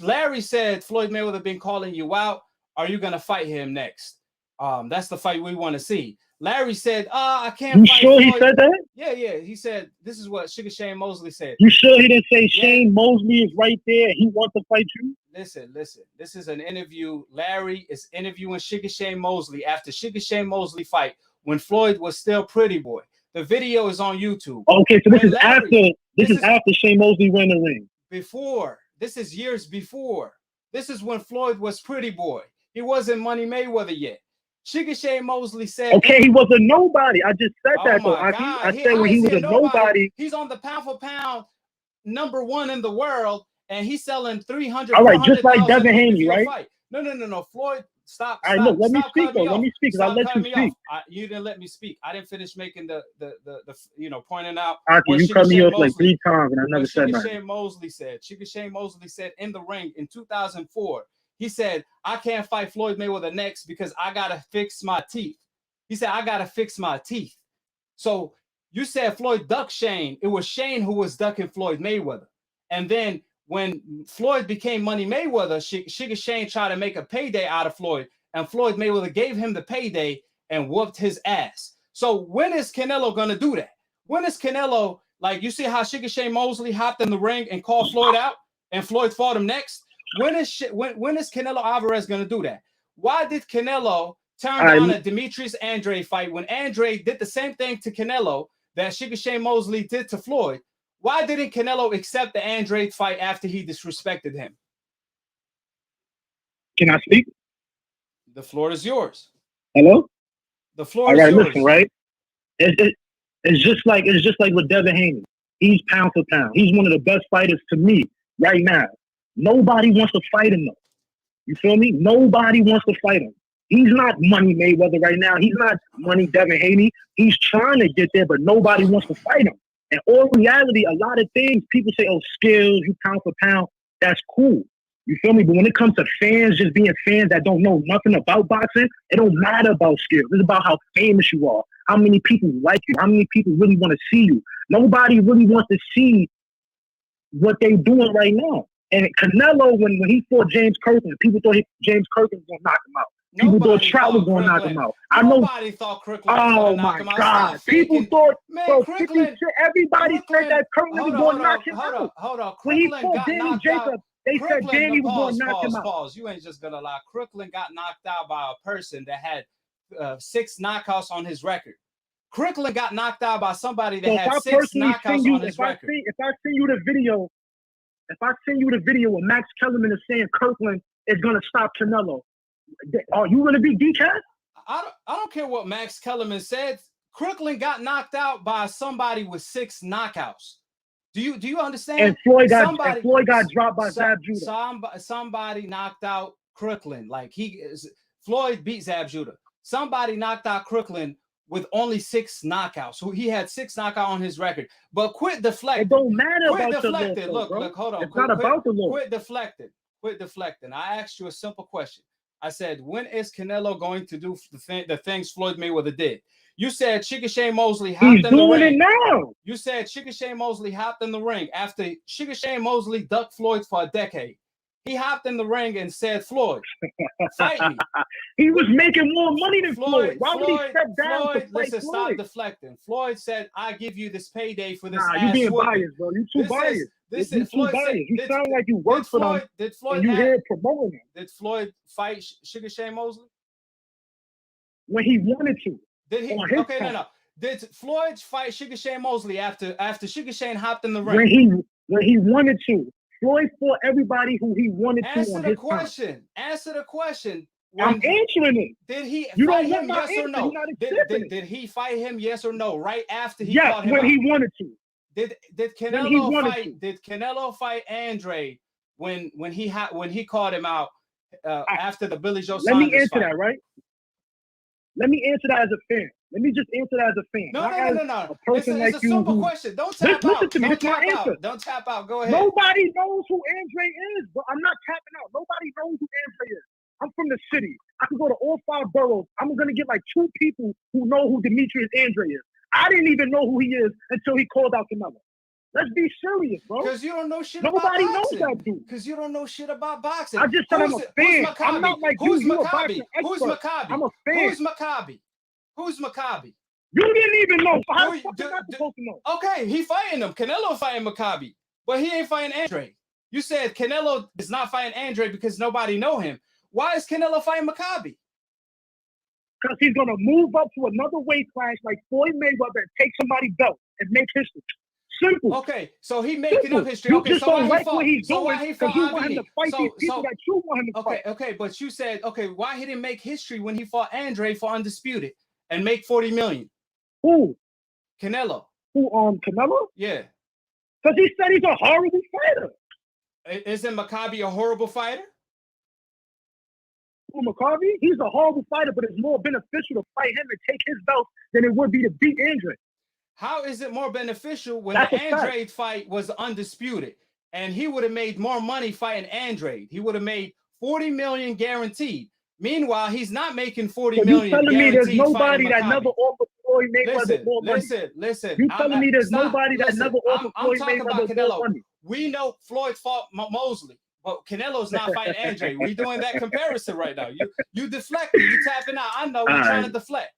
Larry said, Floyd Mayweather been calling you out. Are you going to fight him next? That's the fight we want to see. Larry said, I can't fight. You sure Floyd. He said that? Yeah. He said, this is what Sugar Shane Mosley said. You sure he didn't say Shane Mosley is right there? He wants to fight you? Listen. This is an interview. Larry is interviewing Sugar Shane Mosley after Sugar Shane Mosley fight when Floyd was still Pretty Boy. The video is on YouTube. Okay, so this is after Shane Mosley went in the ring. Before. This is years before. This is when Floyd was Pretty Boy. He wasn't Money Mayweather yet. Sugar Shane Mosley said, okay, he was a nobody. I just said that though. I said when he was a nobody. He's on the pound for pound #1 in the world, and he's selling 300. All right, just like Devin Haney, right? Fight. No. Floyd, stop. All right, look, let me speak though. Let me speak because I let you speak. You didn't let me speak. I didn't finish making the pointing out. Okay, you cut me off like 3 times and I never said nothing. Sugar Shane Mosley said in the ring in 2004. He said, I can't fight Floyd Mayweather next because I got to fix my teeth. He said, I got to fix my teeth. So you said Floyd ducked Shane. It was Shane who was ducking Floyd Mayweather. And then when Floyd became Money Mayweather, Sugar Shane tried to make a payday out of Floyd. And Floyd Mayweather gave him the payday and whooped his ass. So when is Canelo going to do that? When is Canelo, like you see how Sugar Shane Mosley hopped in the ring and called Floyd out and Floyd fought him next? When is Canelo Alvarez going to do that? Why did Canelo turn down a Demetrius Andrade fight when Andrade did the same thing to Canelo that Sugar Shane Mosley did to Floyd? Why didn't Canelo accept the Andrade fight after he disrespected him? Can I speak? The floor is yours. Hello? The floor is yours. All right, listen, right? It's just like with Devin Haney. He's pound for pound. He's one of the best fighters to me right now. Nobody wants to fight him though. You feel me? Nobody wants to fight him. He's not Money Mayweather right now. He's not Money Devin Haney. He's trying to get there, but nobody wants to fight him. And all reality, a lot of things, people say, oh, skills, you pound for pound, that's cool. You feel me? But when it comes to fans just being fans that don't know nothing about boxing, it don't matter about skills. It's about how famous you are, how many people like you, how many people really want to see you. Nobody really wants to see what they're doing right now. And Canelo, when he fought James Kirkland, people thought James Kirkland was going to knock him out. People thought Trout was going to knock him out. Nobody thought Kirkland was going to knock him out. Oh, my God. People thought, everybody said that Kirkland was going to knock him out. Hold on. When he fought Danny Jacobs, they said Danny was going to knock him out. Pause. You ain't just going to lie. Kirkland got knocked out by a person that had 6 knockouts on his record. Kirkland got knocked out by somebody that had 6 knockouts on his record. If I send you the video where Max Kellerman is saying Kirkland is going to stop Canelo, are you going to be decaf? I don't care what Max Kellerman said. Kirkland got knocked out by somebody with 6 knockouts. Do you understand? And Floyd got dropped by Zab Judah. Somebody knocked out Crooklyn. Like Floyd beat Zab Judah. Somebody knocked out Crooklyn with only 6 knockouts. So he had 6 knockouts on his record. But quit deflecting. It don't matter quit about deflecting. the law. Look, hold on. It's not about the law. Quit deflecting. Quit deflecting. I asked you a simple question. I said, when is Canelo going to do the things Floyd Mayweather did? You said Chickasha Mosley hopped in the ring. He's doing it now. You said Chickasha Mosley hopped in the ring after Chickasha Mosley ducked Floyd for a decade. He hopped in the ring and said, Floyd, fight me. He was making more money than Floyd. Why would he step down to fight listen, Floyd? Stop deflecting. Floyd said, I give you this payday for this Nah, you being biased, bro. You too biased. You too biased. You sound like you work for them. Did Floyd and you hear promoting him. Did Floyd fight Chickasha Mosley? When he wanted to. Did he? Okay, no. Did Floyd fight Chickasha Mosley after Chickasha hopped in the ring? When he wanted to. Floyd fought everybody who he wanted to on his time. Answer the question. I'm answering it. Did he you fight don't him? Yes or no? Did he fight him? Yes or no? Right after he fought him. Yes, when he wanted to. Did Canelo fight Andre when he called him out after the Billy Joe Saunders Let me answer fight? that, right? Let me answer that as a fan. Let me just answer that as a fan. No. It's a simple question. Don't tap out. Listen to me. It's my answer. Don't tap out. Go ahead. Nobody knows who Andre is, but I'm not tapping out. Nobody knows who Andre is. I'm from the city. I can go to all 5 boroughs. I'm going to get like 2 people who know who Demetrius Andre is. I didn't even know who he is until he called out Canelo. Let's be serious, bro. Because you don't know shit Nobody about boxing. knows that dude. Because you don't know shit about boxing. I just said I'm a fan. I'm not like Who's you. Maccabi? Who's Maccabi? I'm a fan. Who's Maccabi? You didn't even know. So how the fuck am I supposed to know? Okay, he fighting him. Canelo fighting Maccabi, but he ain't fighting Andre. You said Canelo is not fighting Andre because nobody know him. Why is Canelo fighting Maccabi? Because he's gonna move up to another weight class like Floyd Mayweather and take somebody's belt and make history. Simple. Okay, so he making up history. You Okay, just so don't why like what he's doing because you want him to fight these people that you want him to fight. Okay, but you said, okay, why he didn't make history when he fought Andre for undisputed and make 40 million? Who? Canelo. Who, Canelo? Yeah. Because he said he's a horrible fighter. Isn't Maccabi a horrible fighter? Who, Maccabi? He's a horrible fighter, but it's more beneficial to fight him and take his belt than it would be to beat Andre. How is it more beneficial when the Andre fight was undisputed and he would have made more money fighting Andre? He would have made 40 million guaranteed. Meanwhile, he's not making 40 million guaranteed. You telling me there's nobody that Maccabi. never offered Floyd Mayweather more money? Listen. You telling me there's nobody that never offered Floyd Mayweather more money? We know Floyd fought Mosley, but Canelo's not fighting Andre. We're doing that comparison right now. You deflecting, you tapping out. I know you're trying to deflect.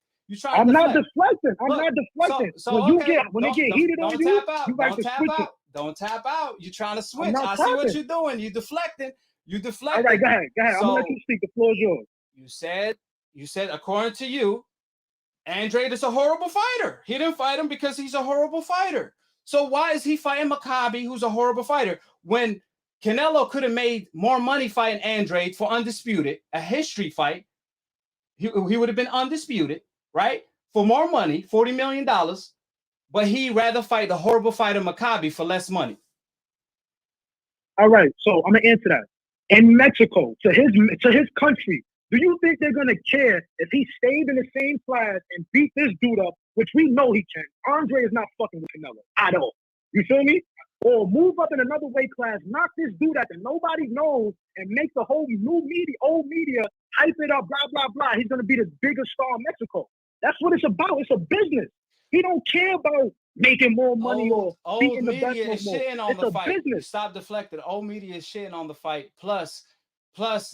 I'm not deflecting. When they get heated on you, you like to switch it. Don't tap out. You're trying to switch. I see what you're doing. You deflecting. All right, go ahead. I'm gonna let you speak. The floor is yours. You said according to you, Andre is a horrible fighter. He didn't fight him because he's a horrible fighter. So why is he fighting Maccabi, who's a horrible fighter, when Canelo could have made more money fighting Andre for undisputed, a history fight? He would have been undisputed, right? For more money, $40 million, but he rather fight the horrible fighter Maccabi for less money. All right, so I'm gonna answer that. In Mexico, to his country, do you think they're gonna care if he stayed in the same class and beat this dude up, which we know he can? Andre is not fucking with Canelo at all. You feel me? Or move up in another weight class, knock this dude out that nobody knows, and make the whole old media hype it up, blah blah blah. He's gonna be the biggest star in Mexico. That's what it's about. It's a business. He don't care about making more money or beating the best no more. It's a business. Stop deflecting. Old media is shitting on the fight. Plus,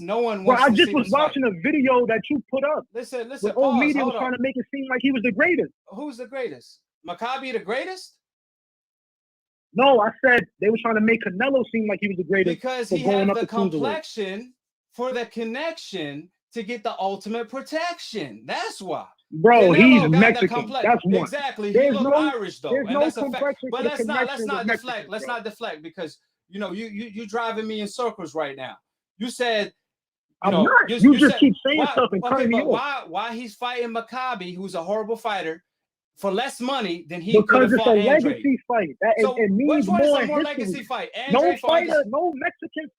no one wants to I just see was this watching fight. a video that you put up. Listen. Old media was trying to make it seem like he was the greatest. Who's the greatest? Maccabi the greatest? No, I said they were trying to make Canelo seem like he was the greatest. Because he had the complexion for the connection to get the ultimate protection. That's why. Bro, he's Mexican. That's one. Exactly. He look Irish though, and that's a fact. But let's not deflect. Let's not deflect because you driving me in circles right now. You said you just keep saying stuff and cutting me off. Why he's fighting Maccabi, who's a horrible fighter, for less money than he could because have it's fought a Andre. legacy fight. That So it means which one is more a more in legacy history. fight? No Andre fought fighter, no Mexican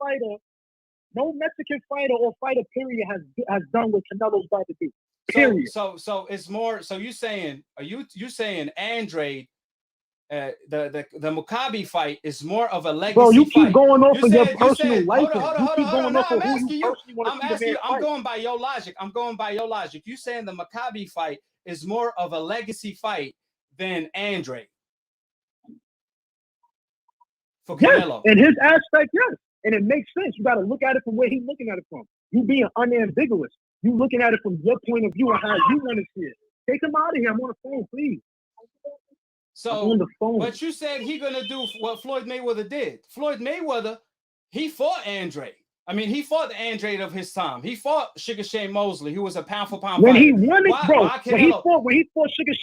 fighter or fighter period has done what Canelo's about to do. Period. So it's more. So you saying saying Andre, the Mukabi fight is more of a legacy Bro, you fight. keep going off of your You personal said, life. hold You keep on. going No, off of I'm who asking you you. personally want to I'm see the asking man you. I'm fight. going by your logic. I'm going by your logic. You saying the Mukabi fight is more of a legacy fight than Andre for Yes, Canelo. in his aspect, yes. And it makes sense. You got to look at it from where he's looking at it from. You being unambiguous. You looking at it from your point of view and how you want to see it. Take him out of here. I'm on the phone, please. So, I'm on the phone. but you said he gonna do what Floyd Mayweather did. Floyd Mayweather, he fought Andre. I mean, he fought the Andre of his time. He fought Sugar Shane Mosley, who was a pound for pound when fighter. he won it, bro. When he fought Sugar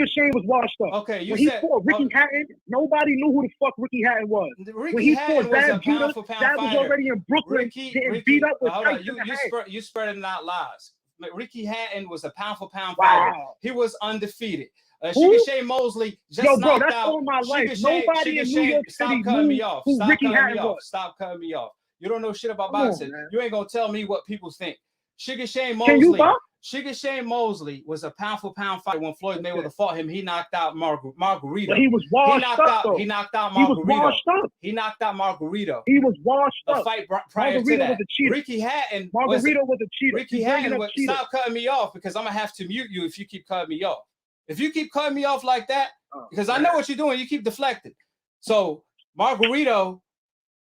Shane was washed up. Okay, you when said he fought Ricky Hatton, nobody knew who the fuck Ricky Hatton was. Ricky Hatton was a pound for pound Dad fighter. was already in Brooklyn getting beat up with Tyson. You spreading out lies. Ricky Hatton was a pound for pound fighter. He was undefeated. Sugar Shane Mosley just knocked that's out. all my life. Nobody in New York City stop cutting me off. who Stop Ricky cutting Hatton me was. off. Stop cutting me off. You don't know shit about Come on, boxing. man. You ain't gonna tell me what people think. Sugar Shane Can you Mosley. box? Sugar Shane Mosley was a pound for pound fighter when Floyd Mayweather fought him. He knocked out Margarito. But he was washed up. He knocked out He was Margarito. washed up. He knocked out Margarito. He was washed The up. fight prior to that. Ricky Hatton was a cheater. Ricky Hatton was, stop cutting me off because I'm gonna have to mute you if you keep cutting me off. If you keep cutting me off like that, because I know what you're doing, you keep deflecting. So Margarito,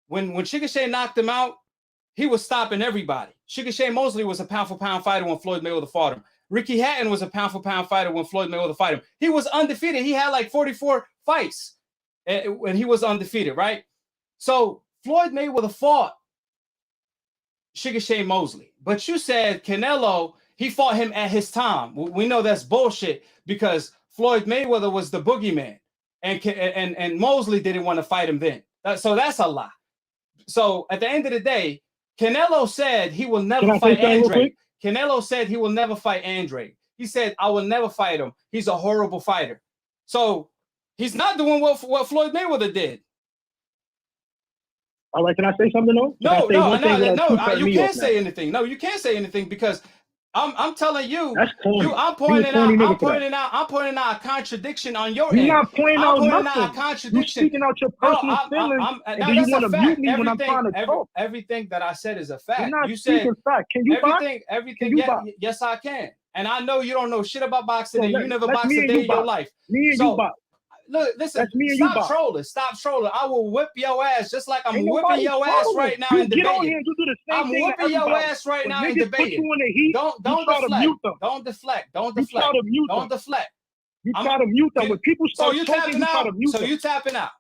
when Sugar Shane knocked him out, he was stopping everybody. Sugar Shane Mosley was a pound for pound fighter when Floyd Mayweather fought him. Ricky Hatton was a pound for pound fighter when Floyd Mayweather fought him. He was undefeated. He had like 44 fights when he was undefeated, right? So Floyd Mayweather fought Sugar Shane Mosley. But you said Canelo, he fought him at his time. We know that's bullshit because Floyd Mayweather was the boogeyman and Mosley didn't want to fight him then. So that's a lie. So at the end of the day, Canelo said he will never fight Andre. Canelo said he will never fight Andre. He said, I will never fight him. He's a horrible fighter. So he's not doing what Floyd Mayweather did. All right, can I say something though? No, you can't say anything. No, you can't say anything because I'm telling you, I'm pointing out a contradiction on your end. You're not pointing out nothing. A contradiction. You're speaking out your personal feelings, and then you want to mute me when I'm trying to talk. Everything that I said is a fact. You said fact. Can you box? Everything. Yes, I can. And I know you don't know shit about boxing, and you never boxed a day in your life. Me and you box. Look, listen, stop trolling. Stop trolling. I will whip your ass just like I'm whipping your ass right now in debating. I'm whipping your ass right now in debating. Don't deflect. Don't deflect. Don't deflect. Don't deflect. You try to mute them. When people start talking, you try to mute them. So you tapping out.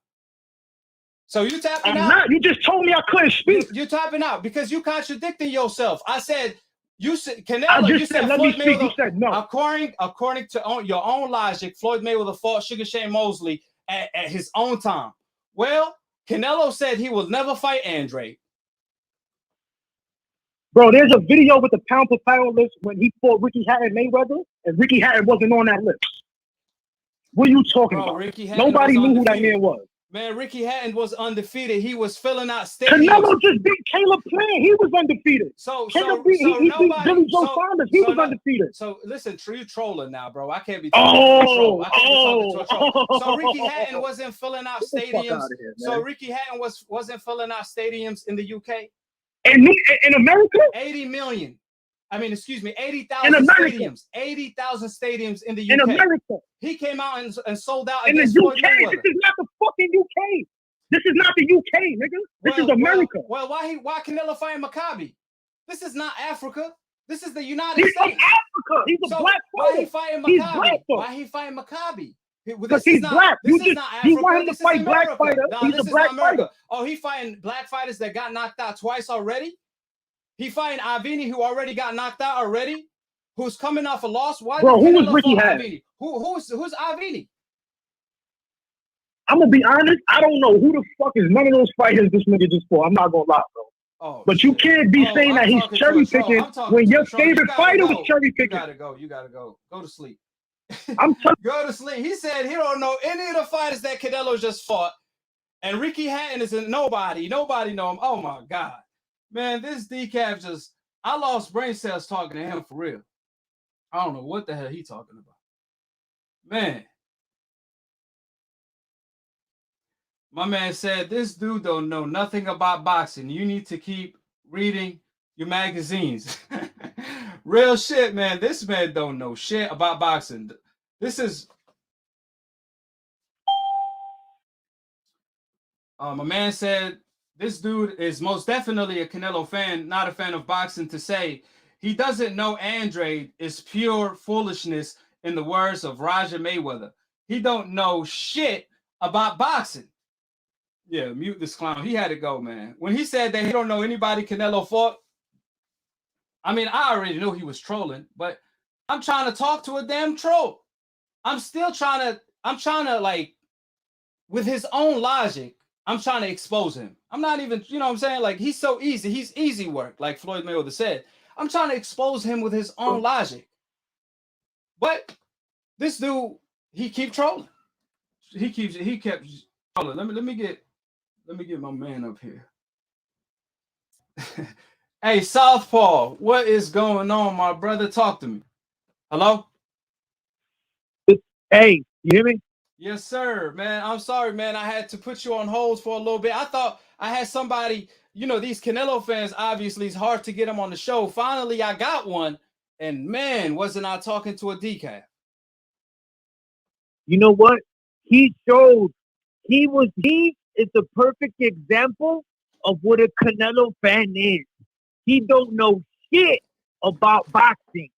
So you tapping out. I'm not. You just told me I couldn't speak. You're tapping out because you contradicting yourself. I said, you said Canelo. You said Floyd Mayweather. You said no. According to your own logic, Floyd Mayweather fought Sugar Shane Mosley at his own time. Well, Canelo said he will never fight Andre. Bro, there's a video with the pound for pound list when he fought Ricky Hatton Mayweather, and Ricky Hatton wasn't on that list. What are you talking about? Nobody knew who that man was. Man, Ricky Hatton was undefeated. He was filling out stadiums. Canelo just beat Caleb Plant. He was undefeated. He beat Billy Joe Saunders. He was undefeated. So listen, you trolling now, bro. I can't be talking to a troll. So Ricky Hatton wasn't filling out stadiums. So Ricky Hatton wasn't filling out stadiums in the UK. In America? 80 million. I mean, excuse me, 80,000 stadiums. 80,000 stadiums in the UK. In America. He came out and sold out in the UK. This is not the fucking UK. This is not the UK, nigga. This is America. Well, why Canelo fighting Maccabi? This is not Africa. This is the United States. He's from Africa. He's a black fighter. Why he fighting Maccabi? Why he fighting Maccabi? Because he's black. You want him to fight black fighter. He's a black fighter. Oh, he fighting black fighters that got knocked out twice already? He fighting Avini, who already got knocked out already, who's coming off a loss. Why? Bro, who was Ricky Hatton? Who's Avini? I'm gonna be honest. I don't know who the fuck is none of those fighters this nigga just fought. I'm not gonna lie, bro. Oh, but you can't be saying that he's cherry picking when your favorite fighter was cherry picking. You gotta go. You gotta go. Go to sleep. Go to sleep. He said he don't know any of the fighters that Canelo just fought. And Ricky Hatton is a nobody. Nobody know him. Oh, my God. Man, this decaf just... I lost brain cells talking to him for real. I don't know what the hell he talking about. Man. My man said, this dude don't know nothing about boxing. You need to keep reading your magazines. Real shit, man. This man don't know shit about boxing. This is... my man said, this dude is most definitely a Canelo fan, not a fan of boxing. To say he doesn't know Andre is pure foolishness, in the words of Roger Mayweather. He don't know shit about boxing. Yeah, mute this clown. He had to go, man. When he said that he don't know anybody Canelo fought, I mean, I already knew he was trolling, but I'm trying to talk to a damn troll. I'm trying to like, with his own logic, I'm trying to expose him. I'm not even, you know what I'm saying? Like, he's so easy. He's easy work, like Floyd Mayweather said. I'm trying to expose him with his own logic. But this dude, he keep trolling. He kept trolling. Let me get my man up here. Hey, Southpaw, what is going on, my brother? Talk to me. Hello? Hey, you hear me? Yes, sir, man. I'm sorry, man. I had to put you on hold for a little bit. I thought I had somebody, you know, these Canelo fans, obviously, it's hard to get them on the show. Finally, I got one. And, man, wasn't I talking to a decaf? You know what? He showed he is the perfect example of what a Canelo fan is. He don't know shit about boxing.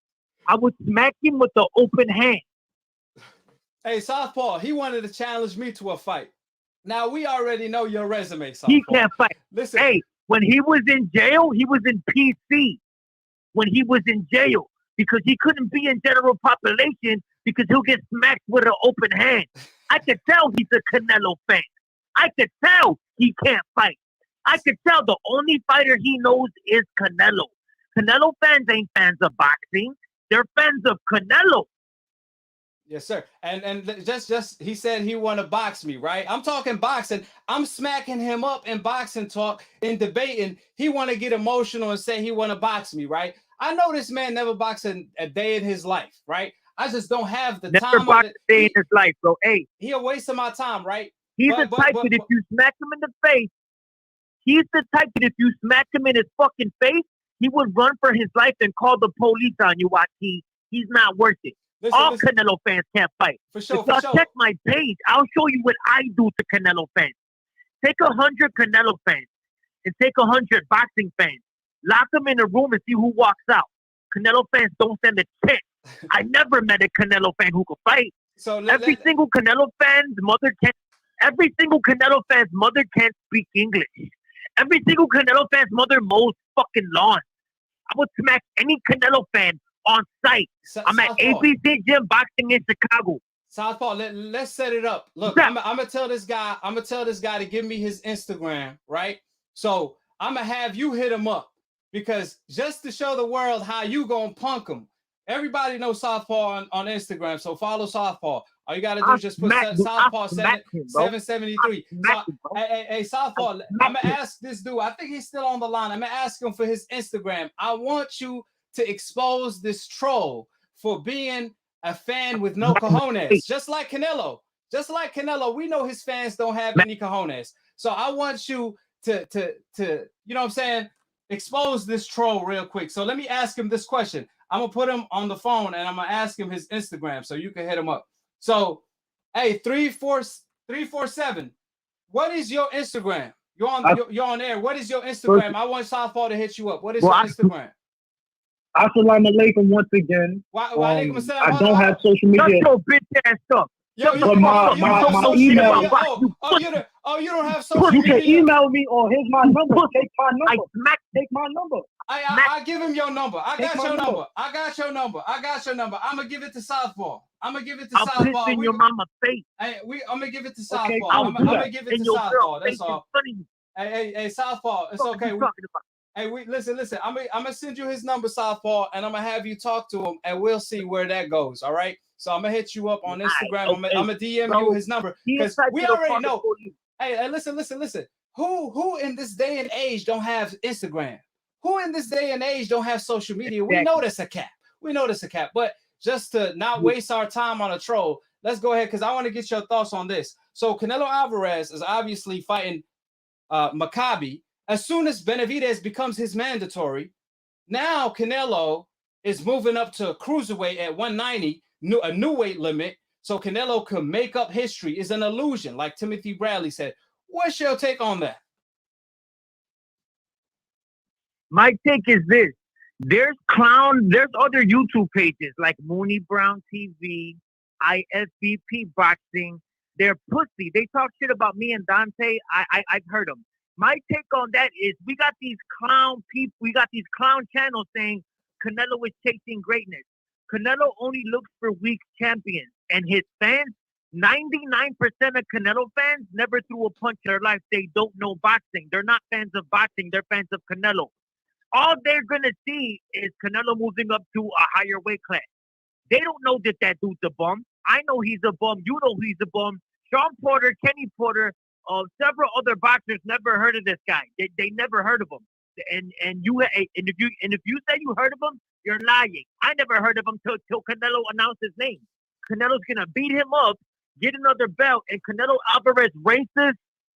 I would smack him with the open hand. Hey, Southpaw, he wanted to challenge me to a fight. Now, we already know your resume, Southpaw. He can't fight. Listen. Hey, when he was in jail, he was in PC. When he was in jail, because he couldn't be in general population because he'll get smacked with an open hand. I could tell he's a Canelo fan. I could tell he can't fight. I could tell the only fighter he knows is Canelo. Canelo fans ain't fans of boxing. They're fans of Canelo. Yes, sir. And just he said he want to box me, right? I'm talking boxing. I'm smacking him up in boxing talk, in debating. He want to get emotional and say he want to box me, right? I know this man never boxed a day in his life, right? I just don't have the time. Never boxed a day in his life, bro. Hey, he a waste of my time, right? He's the type that if you smack him in the face, he's the type that if you smack him in his fucking face, he would run for his life and call the police on you, Waki. He's not worth it. All Canelo fans can't fight. For sure, if y'all check my page, I'll show you what I do to Canelo fans. Take 100 Canelo fans and take 100 boxing fans. Lock them in a room and see who walks out. Canelo fans don't stand a chance. I never met a Canelo fan who could fight. So every single Canelo fan's mother can't speak English. Every single Canelo fan's mother mows fucking lawns. I would smack any Canelo fan on site. I'm at ABC Gym Boxing in Chicago. Southpaw, let's set it up. Look, I'm gonna tell this guy to give me his Instagram, right? So I'm gonna have you hit him up, because just to show the world how you gonna punk him. Everybody knows Southpaw on Instagram, so follow Southpaw. All you gotta do is just put Southpaw 773. So, hey, Southpaw, I'm gonna ask this dude. I think he's still on the line. I'm gonna ask him for his Instagram. I want you to expose this troll for being a fan with no cojones, just like Canelo. Just like Canelo, we know his fans don't have any cojones. So I want you to you know what I'm saying, expose this troll real quick. So let me ask him this question. I'm gonna put him on the phone and I'm gonna ask him his Instagram so you can hit him up. So, hey, 347. What is your Instagram? You're on air. What is your Instagram? I want Southpaw to hit you up. What is your Instagram? Assalamu alaikum once again. I don't have social media. Shut your bitch ass up. My email. You don't have social media. You can email me or here's my number. Take my number. Take my number. I give him your number. I got your number. I'm gonna give it to Southpaw. I'll put it in your mama's face. I'm gonna give it to Southpaw. Okay, I'm gonna give it to Southpaw. That's all. Hey, Southpaw. It's okay. Hey, listen. I'm gonna send you his number, Southpaw, and I'm gonna have you talk to him, and we'll see where that goes. All right. So I'm gonna hit you up on Instagram. Okay. I'm gonna DM So you his number he because excited we to already fuck know. for you. Hey, listen. Who in this day and age don't have Instagram? Who in this day and age don't have social media? We know that's a cap. But just to not waste our time on a troll, let's go ahead because I want to get your thoughts on this. So Canelo Alvarez is obviously fighting Maccabi. As soon as Benavidez becomes his mandatory, now Canelo is moving up to cruiserweight at 190, a new weight limit. So Canelo can make up history. Is an illusion, like Timothy Bradley said. What's your take on that? My take is this. There's other YouTube pages like Mooney Brown TV, IFBP Boxing. They're pussy. They talk shit about me and Dante. I've heard them. My take on that is we got these clown people. We got these clown channels saying Canelo is chasing greatness. Canelo only looks for weak champions. And his fans, 99% of Canelo fans never threw a punch in their life. They don't know boxing. They're not fans of boxing. They're fans of Canelo. All they're going to see is Canelo moving up to a higher weight class. They don't know that dude's a bum. I know he's a bum. You know he's a bum. Sean Porter, Kenny Porter, several other boxers never heard of this guy. They never heard of him. And if you say you heard of him, you're lying. I never heard of him till Canelo announced his name. Canelo's going to beat him up, get another belt, and Canelo Alvarez racist,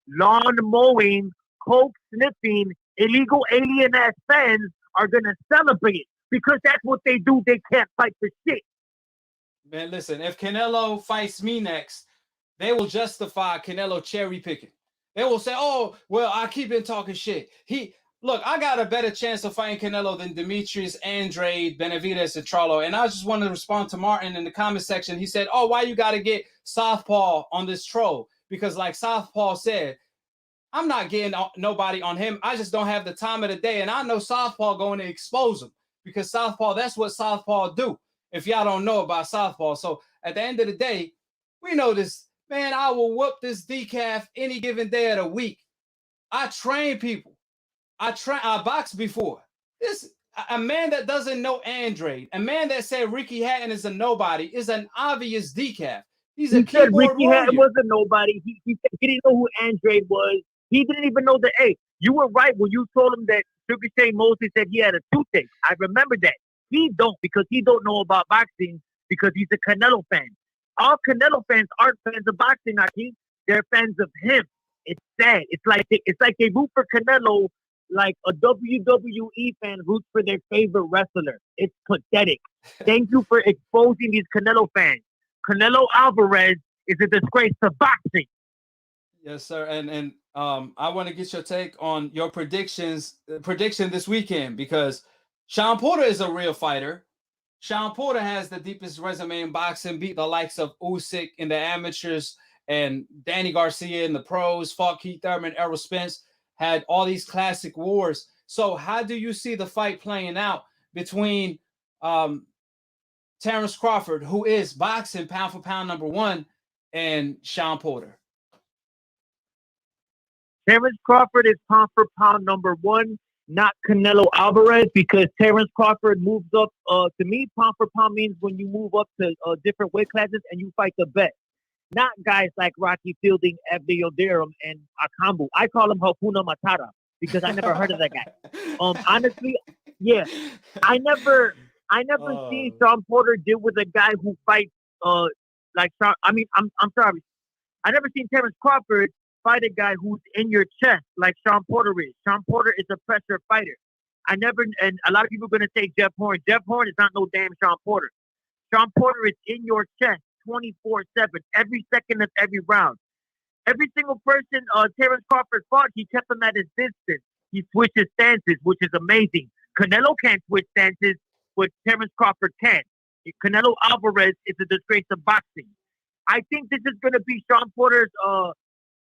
lawn mowing, coke sniffing, illegal alien-ass fans are going to celebrate it because that's what they do. They can't fight for shit. Man, listen, if Canelo fights me next, they will justify Canelo cherry picking. They will say, oh, well, I keep been talking shit. Look, I got a better chance of fighting Canelo than Demetrius, Andrade, Benavidez, and Charlo. And I just want to respond to Martin in the comment section. He said, oh, why you got to get Southpaw on this troll? Because like Southpaw said, I'm not getting nobody on him. I just don't have the time of the day. And I know Southpaw going to expose him because Southpaw, that's what Southpaw do. If y'all don't know about Southpaw. So at the end of the day, we know this. Man, I will whoop this decaf any given day of the week. I train people. I boxed before. A man that doesn't know Andrade, a man that said Ricky Hatton is a nobody, is an obvious decaf. He's a keyboard Ricky warrior. Hatton was a nobody. He didn't know who Andrade was. He didn't even know that. Hey, you were right when you told him that Sugar Shane Mosley said he had a toothache. I remember that. He don't because he don't know about boxing because he's a Canelo fan. All Canelo fans aren't fans of boxing, Hakeem. They're fans of him. It's sad. It's like they root for Canelo like a WWE fan roots for their favorite wrestler. It's pathetic. Thank you for exposing these Canelo fans. Canelo Alvarez is a disgrace to boxing. Yes, sir. And I want to get your take on your prediction this weekend because Sean Porter is a real fighter. Sean Porter has the deepest resume in boxing, beat the likes of Usyk in the amateurs and Danny Garcia in the pros, fought Keith Thurman, Errol Spence, had all these classic wars. So how do you see the fight playing out between Terence Crawford, who is boxing pound for pound #1, and Sean Porter? Terence Crawford is pound for pound #1, not Canelo Alvarez, because Terence Crawford moves up. To me, pound for pound means when you move up to different weight classes and you fight the best. Not guys like Rocky Fielding, Abdul Durham, and Akambu. I call him Hakuna Matata because I never heard of that guy. Honestly, yeah, I never seen Sean Porter deal with a guy who fights like Sean. I mean, I'm sorry, I never seen Terence Crawford fight a guy who's in your chest like Sean Porter is. Sean Porter is a pressure fighter. And a lot of people are going to say Jeff Horn. Jeff Horn is not no damn Sean Porter. Sean Porter is in your chest 24/7, every second of every round. Every single person Terence Crawford fought, he kept him at his distance. He switched his stances, which is amazing. Canelo can't switch stances, but Terence Crawford can. Canelo Alvarez is a disgrace of boxing. I think this is going to be Sean Porter's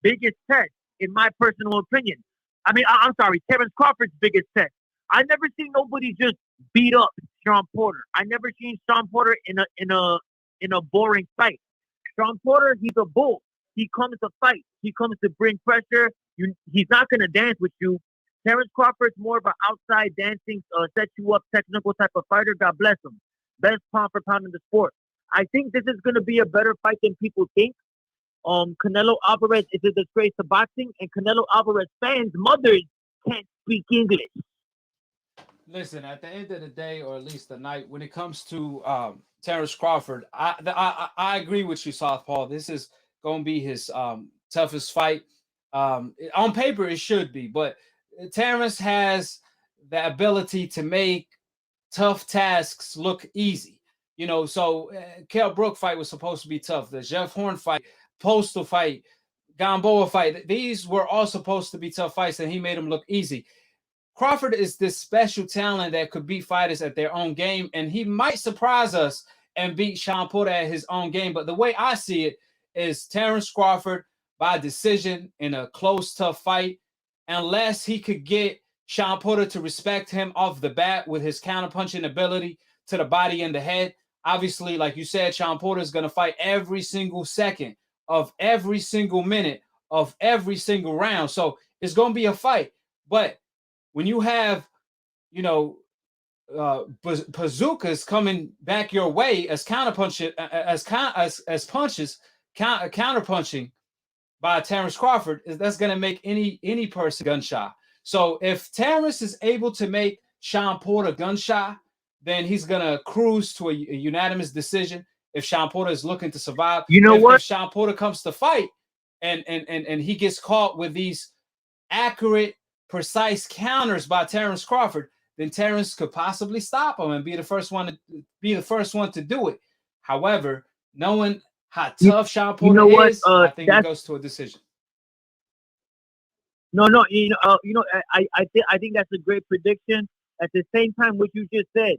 biggest test, in my personal opinion. I mean, I'm sorry, Terence Crawford's biggest test. I never seen nobody just beat up Sean Porter. I never seen Sean Porter in a boring fight. Sean Porter, he's a bull. He comes to fight. He comes to bring pressure. He's not going to dance with you. Terence Crawford's more of an outside dancing, set you up technical type of fighter. God bless him. Best pound for pound in the sport. I think this is going to be a better fight than people think. Canelo Alvarez is a disgrace to boxing, and Canelo Alvarez fans' mothers can't speak English. Listen, at the end of the day, or at least the night, when it comes to Terence Crawford, I agree with you, Southpaw. This is going to be his toughest fight. On paper, it should be, but Terence has the ability to make tough tasks look easy. You know, so Kell Brook fight was supposed to be tough. The Jeff Horn fight, Postal fight, Gamboa fight, these were all supposed to be tough fights, and he made them look easy. Crawford is this special talent that could beat fighters at their own game, and he might surprise us and beat Sean Porter at his own game. But the way I see it is Terence Crawford by decision in a close, tough fight, unless he could get Sean Porter to respect him off the bat with his counterpunching ability to the body and the head. Obviously, like you said, Sean Porter is going to fight every single second of every single minute of every single round. So it's going to be a fight. But when you have, you know, bazookas coming back your way as counterpunches, as punches, counterpunching by Terence Crawford, that's going to make any person gun shy. So if Terence is able to make Sean Porter gun shy, then he's going to cruise to a unanimous decision. If Sean Porter is looking to survive, you know what? If Sean Porter comes to fight and he gets caught with these accurate, precise counters by Terence Crawford, then Terence could possibly stop him and be the first one to do it. However, knowing how tough Sean Porter is, I think it goes to a decision. No, I think that's a great prediction. At the same time, what you just said,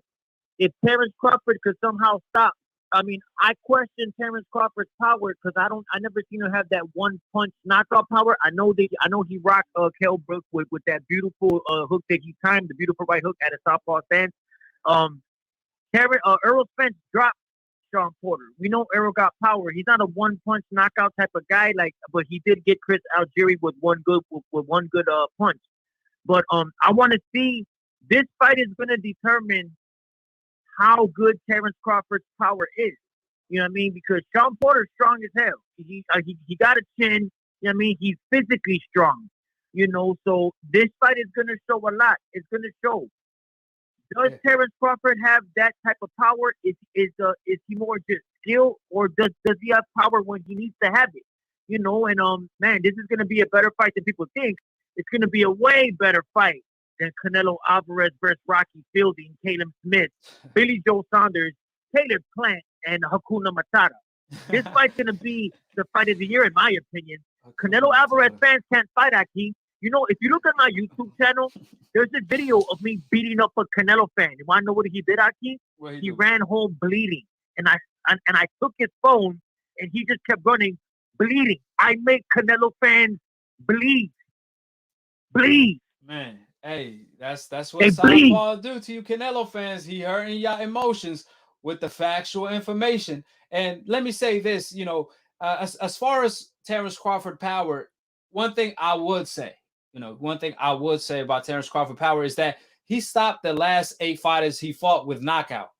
if Terence Crawford could somehow stop, I mean, I question Terence Crawford's power because I never seen him have that one punch knockout power. I know he rocked Kell Brook with that beautiful hook that he timed, the beautiful right hook at a southpaw stance. Errol Spence dropped Sean Porter. We know Errol got power. He's not a one punch knockout type of guy, but he did get Chris Algieri with one good punch. But I want to see, this fight is going to determine how good Terence Crawford's power is. You know what I mean? Because Sean Porter's strong as hell. He got a chin. You know what I mean? He's physically strong. You know, so this fight is going to show a lot. It's going to show. Does Terence Crawford have that type of power? Is he more just skill, or does he have power when he needs to have it? You know, and man, this is going to be a better fight than people think. It's going to be a way better fight than Canelo Alvarez versus Rocky Fielding, Caleb Smith, Billy Joe Saunders, Caleb Plant, and Hakuna Matata. This fight's going to be the fight of the year, in my opinion. Canelo Alvarez fans can't fight AKHi. You know, if you look at my YouTube channel, there's a video of me beating up a Canelo fan. You want to know what he did, AKHi? He ran home bleeding. And I took his phone, and he just kept running, bleeding. I make Canelo fans bleed. Bleed. Man. Hey, that's what Southpaw do to you Canelo fans. He hurting your emotions with the factual information. And let me say this, you know, as far as Terence Crawford power, one thing I would say about Terence Crawford power is that he stopped the last 8 fighters he fought with knockout.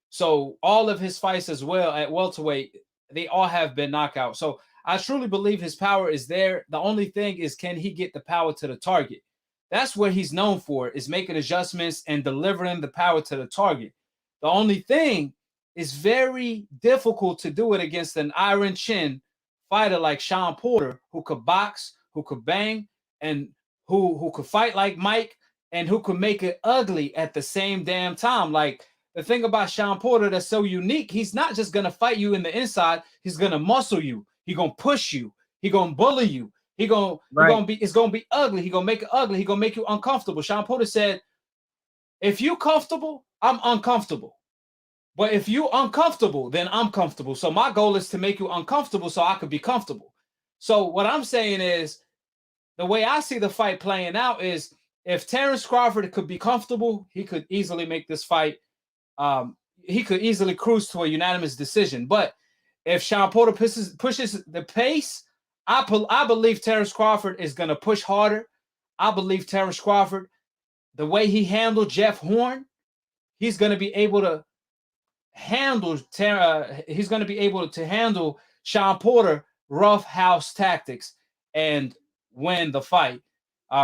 So all of his fights as well at welterweight, they all have been knockout. So I truly believe his power is there. The only thing is, can he get the power to the target? That's what he's known for, is making adjustments and delivering the power to the target. The only thing is very difficult to do it against an iron chin fighter like Sean Porter, who could box, who could bang, and who could fight like Mike, and who could make it ugly at the same damn time. Like, the thing about Sean Porter that's so unique, he's not just going to fight you in the inside. He's going to muscle you. He's going to push you. He's going to bully you. It's gonna be ugly. He gonna make it ugly. He gonna make you uncomfortable. Sean Porter said, if you comfortable, I'm uncomfortable. But if you uncomfortable, then I'm comfortable. So my goal is to make you uncomfortable so I could be comfortable. So what I'm saying is, the way I see the fight playing out is, if Terence Crawford could be comfortable, he could easily make this fight. He could easily cruise to a unanimous decision. But if Sean Porter pushes the pace, I believe Terence Crawford is going to push harder. I believe Terence Crawford, the way he handled Jeff Horn, he's going to be able to handle Sean Porter rough house tactics and win the fight.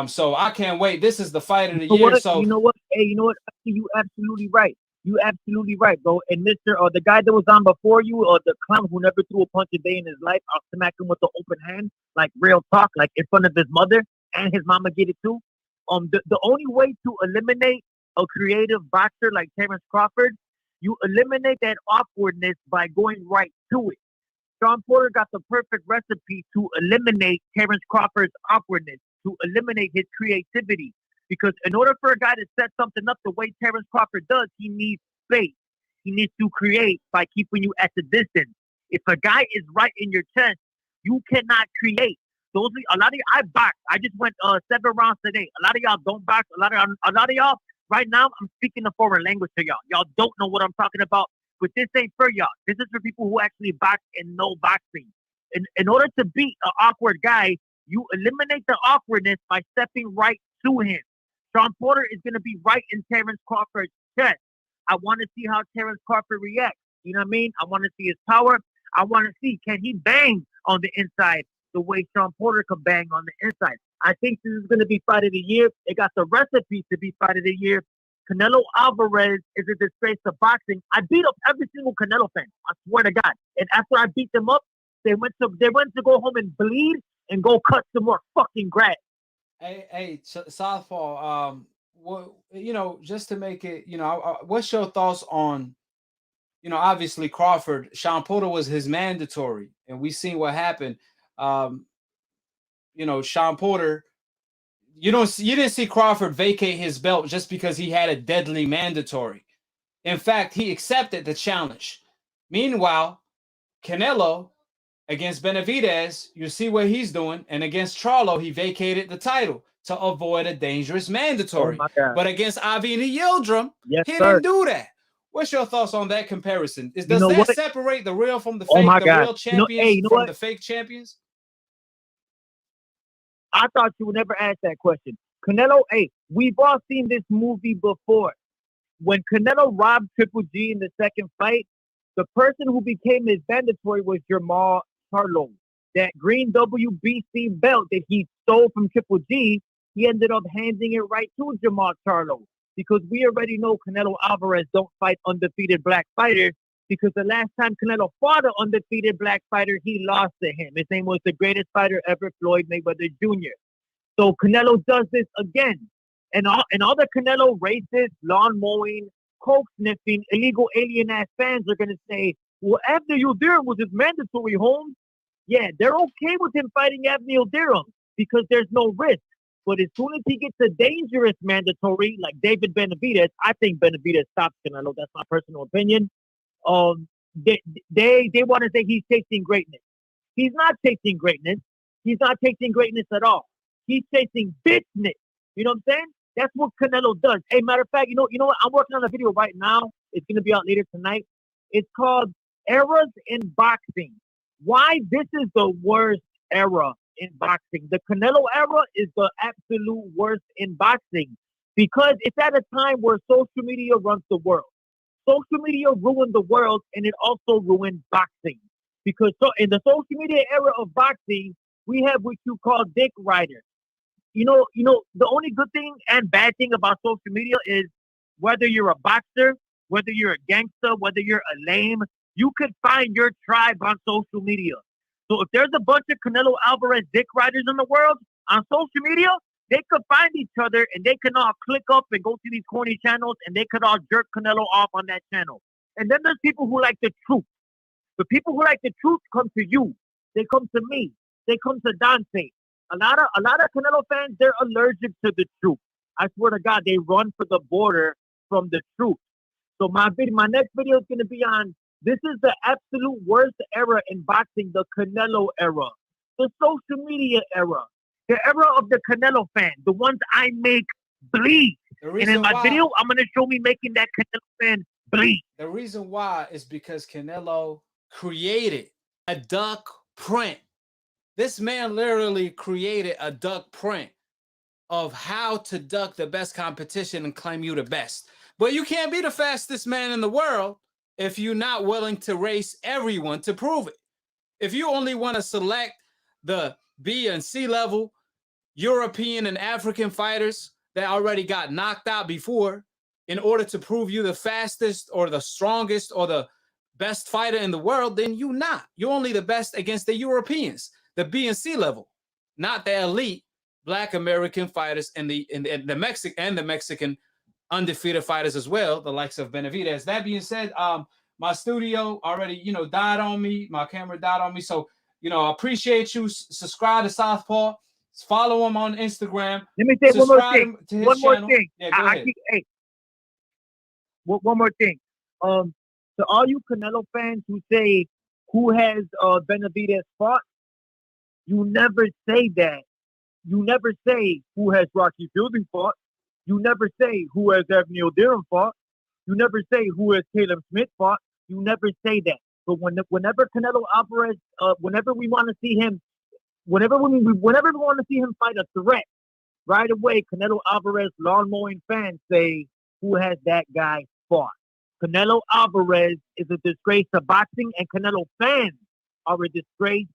So I can't wait. This is the fight of the year. So you know what? Hey, you know what? You absolutely right. You absolutely right, bro. And Mr. The guy that was on before you, or the clown who never threw a punch a day in his life, I'll smack him with the open hand, like real talk, like in front of his mother and his mama get it too. The only way to eliminate a creative boxer like Terence Crawford, you eliminate that awkwardness by going right to it. Sean Porter got the perfect recipe to eliminate Terence Crawford's awkwardness, to eliminate his creativity. Because in order for a guy to set something up the way Terence Crawford does, he needs space. He needs to create by keeping you at the distance. If a guy is right in your chest, you cannot create. A lot of I box. I just went 7 rounds today. A lot of y'all don't box. A lot of y'all right now. I'm speaking a foreign language to y'all. Y'all don't know what I'm talking about. But this ain't for y'all. This is for people who actually box and know boxing. In order to beat an awkward guy, you eliminate the awkwardness by stepping right to him. Sean Porter is going to be right in Terence Crawford's chest. I want to see how Terence Crawford reacts. You know what I mean? I want to see his power. I want to see, can he bang on the inside the way Sean Porter can bang on the inside? I think this is going to be fight of the year. They got the recipe to be fight of the year. Canelo Alvarez is a disgrace to boxing. I beat up every single Canelo fan. I swear to God. And after I beat them up, they went to go home and bleed and go cut some more fucking grass. Hey, Southpaw, just to make it, what's your thoughts on, obviously Crawford, Sean Porter was his mandatory, and we seen what happened. Sean Porter, you didn't see Crawford vacate his belt just because he had a deadly mandatory. In fact, he accepted the challenge. Meanwhile, Canelo against Benavidez, you see what he's doing. And against Charlo, he vacated the title to avoid a dangerous mandatory. But against Avni Yildirim, he didn't do that. What's your thoughts on that comparison? Does that separate the real from the fake, the real champions from the fake champions? I thought you would never ask that question. Canelo, we've all seen this movie before. When Canelo robbed Triple G in the second fight, the person who became his mandatory was Jamal Charlo. That green WBC belt that he stole from Triple G, he ended up handing it right to Jamal Charlo. Because we already know Canelo Alvarez don't fight undefeated black fighters, because the last time Canelo fought an undefeated black fighter, he lost to him. His name was the greatest fighter ever, Floyd Mayweather Jr. So Canelo does this again. And all the Canelo racist, lawn mowing, coke sniffing, illegal alien ass fans are going to say, well, Avni Yildirim was his mandatory, Holmes. Yeah, they're okay with him fighting Avni Yildirim because there's no risk. But as soon as he gets a dangerous mandatory, like David Benavidez, I think Benavidez stops Canelo. That's my personal opinion. They want to say he's chasing greatness. He's not chasing greatness. He's not chasing greatness at all. He's chasing bitchness. You know what I'm saying? That's what Canelo does. Hey, matter of fact, you know what? I'm working on a video right now. It's going to be out later tonight. It's called Eras in Boxing. Why this is the worst era in boxing. The Canelo era is the absolute worst in boxing because it's at a time where social media runs the world. Social media ruined the world, and it also ruined boxing. Because in the social media era of boxing, we have what you call dick riders. You know, the only good thing and bad thing about social media is whether you're a boxer, whether you're a gangster, whether you're a lame, you could find your tribe on social media. So if there's a bunch of Canelo Alvarez dick riders in the world on social media, they could find each other and they can all click up and go to these corny channels and they could all jerk Canelo off on that channel. And then there's people who like the truth. The people who like the truth come to you. They come to me. They come to Dante. A lot of Canelo fans, they're allergic to the truth. I swear to God, they run for the border from the truth. So my next video is going to be on, this is the absolute worst era in boxing, the Canelo era, the social media era, the era of the Canelo fan, the ones I make bleed. And in my video, I'm going to show me making that Canelo fan bleed. The reason why is because Canelo created a duck print. This man literally created a duck print. of how to duck the best competition and claim you the best. But you can't be the fastest man in the world if you're not willing to race everyone to prove it. If you only want to select the B and C level European and African fighters that already got knocked out before in order to prove you the fastest or the strongest or the best fighter in the world, then you're not. You're only the best against the Europeans, the B and C level, not the elite Black American fighters and the Mexican undefeated fighters as well, the likes of Benavidez. That being said, my studio already, died on me. My camera died on me. So, I appreciate you. Subscribe to Southpaw. Follow him on Instagram. Let me say one more thing. To his one more channel. thing. Yeah, go ahead. One more thing. To all you Canelo fans who say, who has Benavidez fought? You never say that. You never say who has Rocky Fielding fought. You never say who has Anthony O'Dearn fought. You never say who has Caleb Smith fought. You never say that. But whenever Canelo Alvarez, whenever we want to see him, whenever we want to see him fight a threat, right away Canelo Alvarez lawn mowing fans say, who has that guy fought? Canelo Alvarez is a disgrace to boxing, and Canelo fans are a disgrace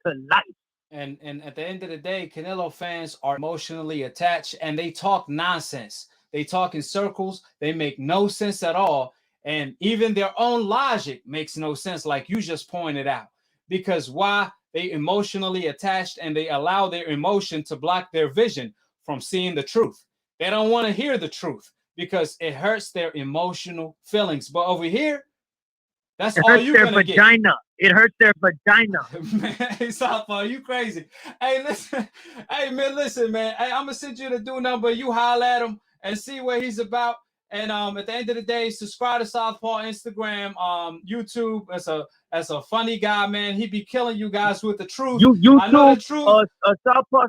to life. And at the end of the day, Canelo fans are emotionally attached, and they talk nonsense. They talk in circles. They make no sense at all. And even their own logic makes no sense, like you just pointed out. Because why? They emotionally attached, and they allow their emotion to block their vision from seeing the truth. They don't want to hear the truth because it hurts their emotional feelings. But over here, that's all you're gonna get. It hurts their vagina. Man, Southpaw, you crazy. Hey, listen. Hey, man, listen, man. Hey, I'm gonna send you the dude number. You holler at him and see what he's about. And at the end of the day, subscribe to Southpaw Instagram, YouTube. As a funny guy, man. He be killing you guys with the truth. I know the truth. Southpaw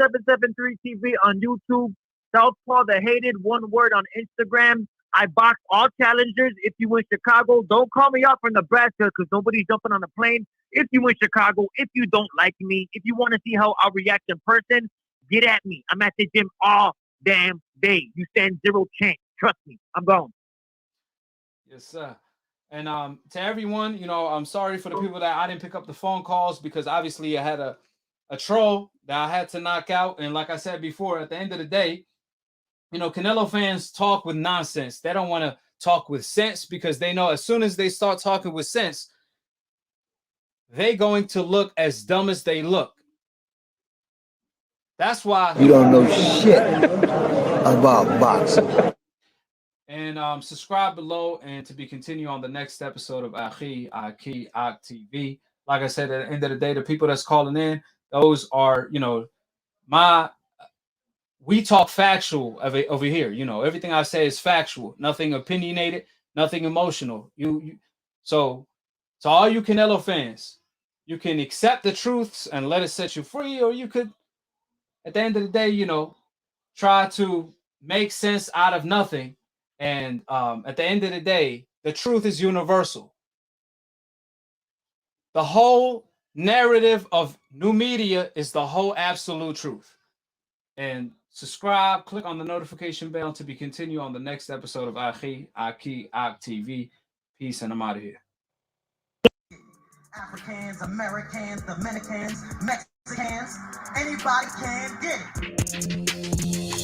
773 TV on YouTube. Southpaw the Hated, one word on Instagram. I box all challengers. If you in Chicago, don't call me up from Nebraska because nobody's jumping on a plane. If you in Chicago, if you don't like me, if you want to see how I'll react in person, get at me. I'm at the gym all damn day. You stand zero chance. Trust me. I'm gone. Yes, sir. And to everyone, I'm sorry for the people that I didn't pick up the phone calls because obviously I had a troll that I had to knock out. And like I said before, at the end of the day, Canelo fans talk with nonsense. They don't want to talk with sense because they know as soon as they start talking with sense, they're going to look as dumb as they look. That's why you don't know shit about boxing. And subscribe below and to be continued on the next episode of AKHi TV. Like I said, at the end of the day, the people that's calling in, those are, we talk factual over here. Everything I say is factual, nothing opinionated, nothing emotional. So to all you Canelo fans, you can accept the truths and let it set you free, or you could, at the end of the day, try to make sense out of nothing. And at the end of the day, the truth is universal. The whole narrative of new media is the whole absolute truth. And subscribe, click on the notification bell to be continued on the next episode of AKHi TV. Peace, and I'm out of here. Africans, Americans, Dominicans, Mexicans, anybody can get it.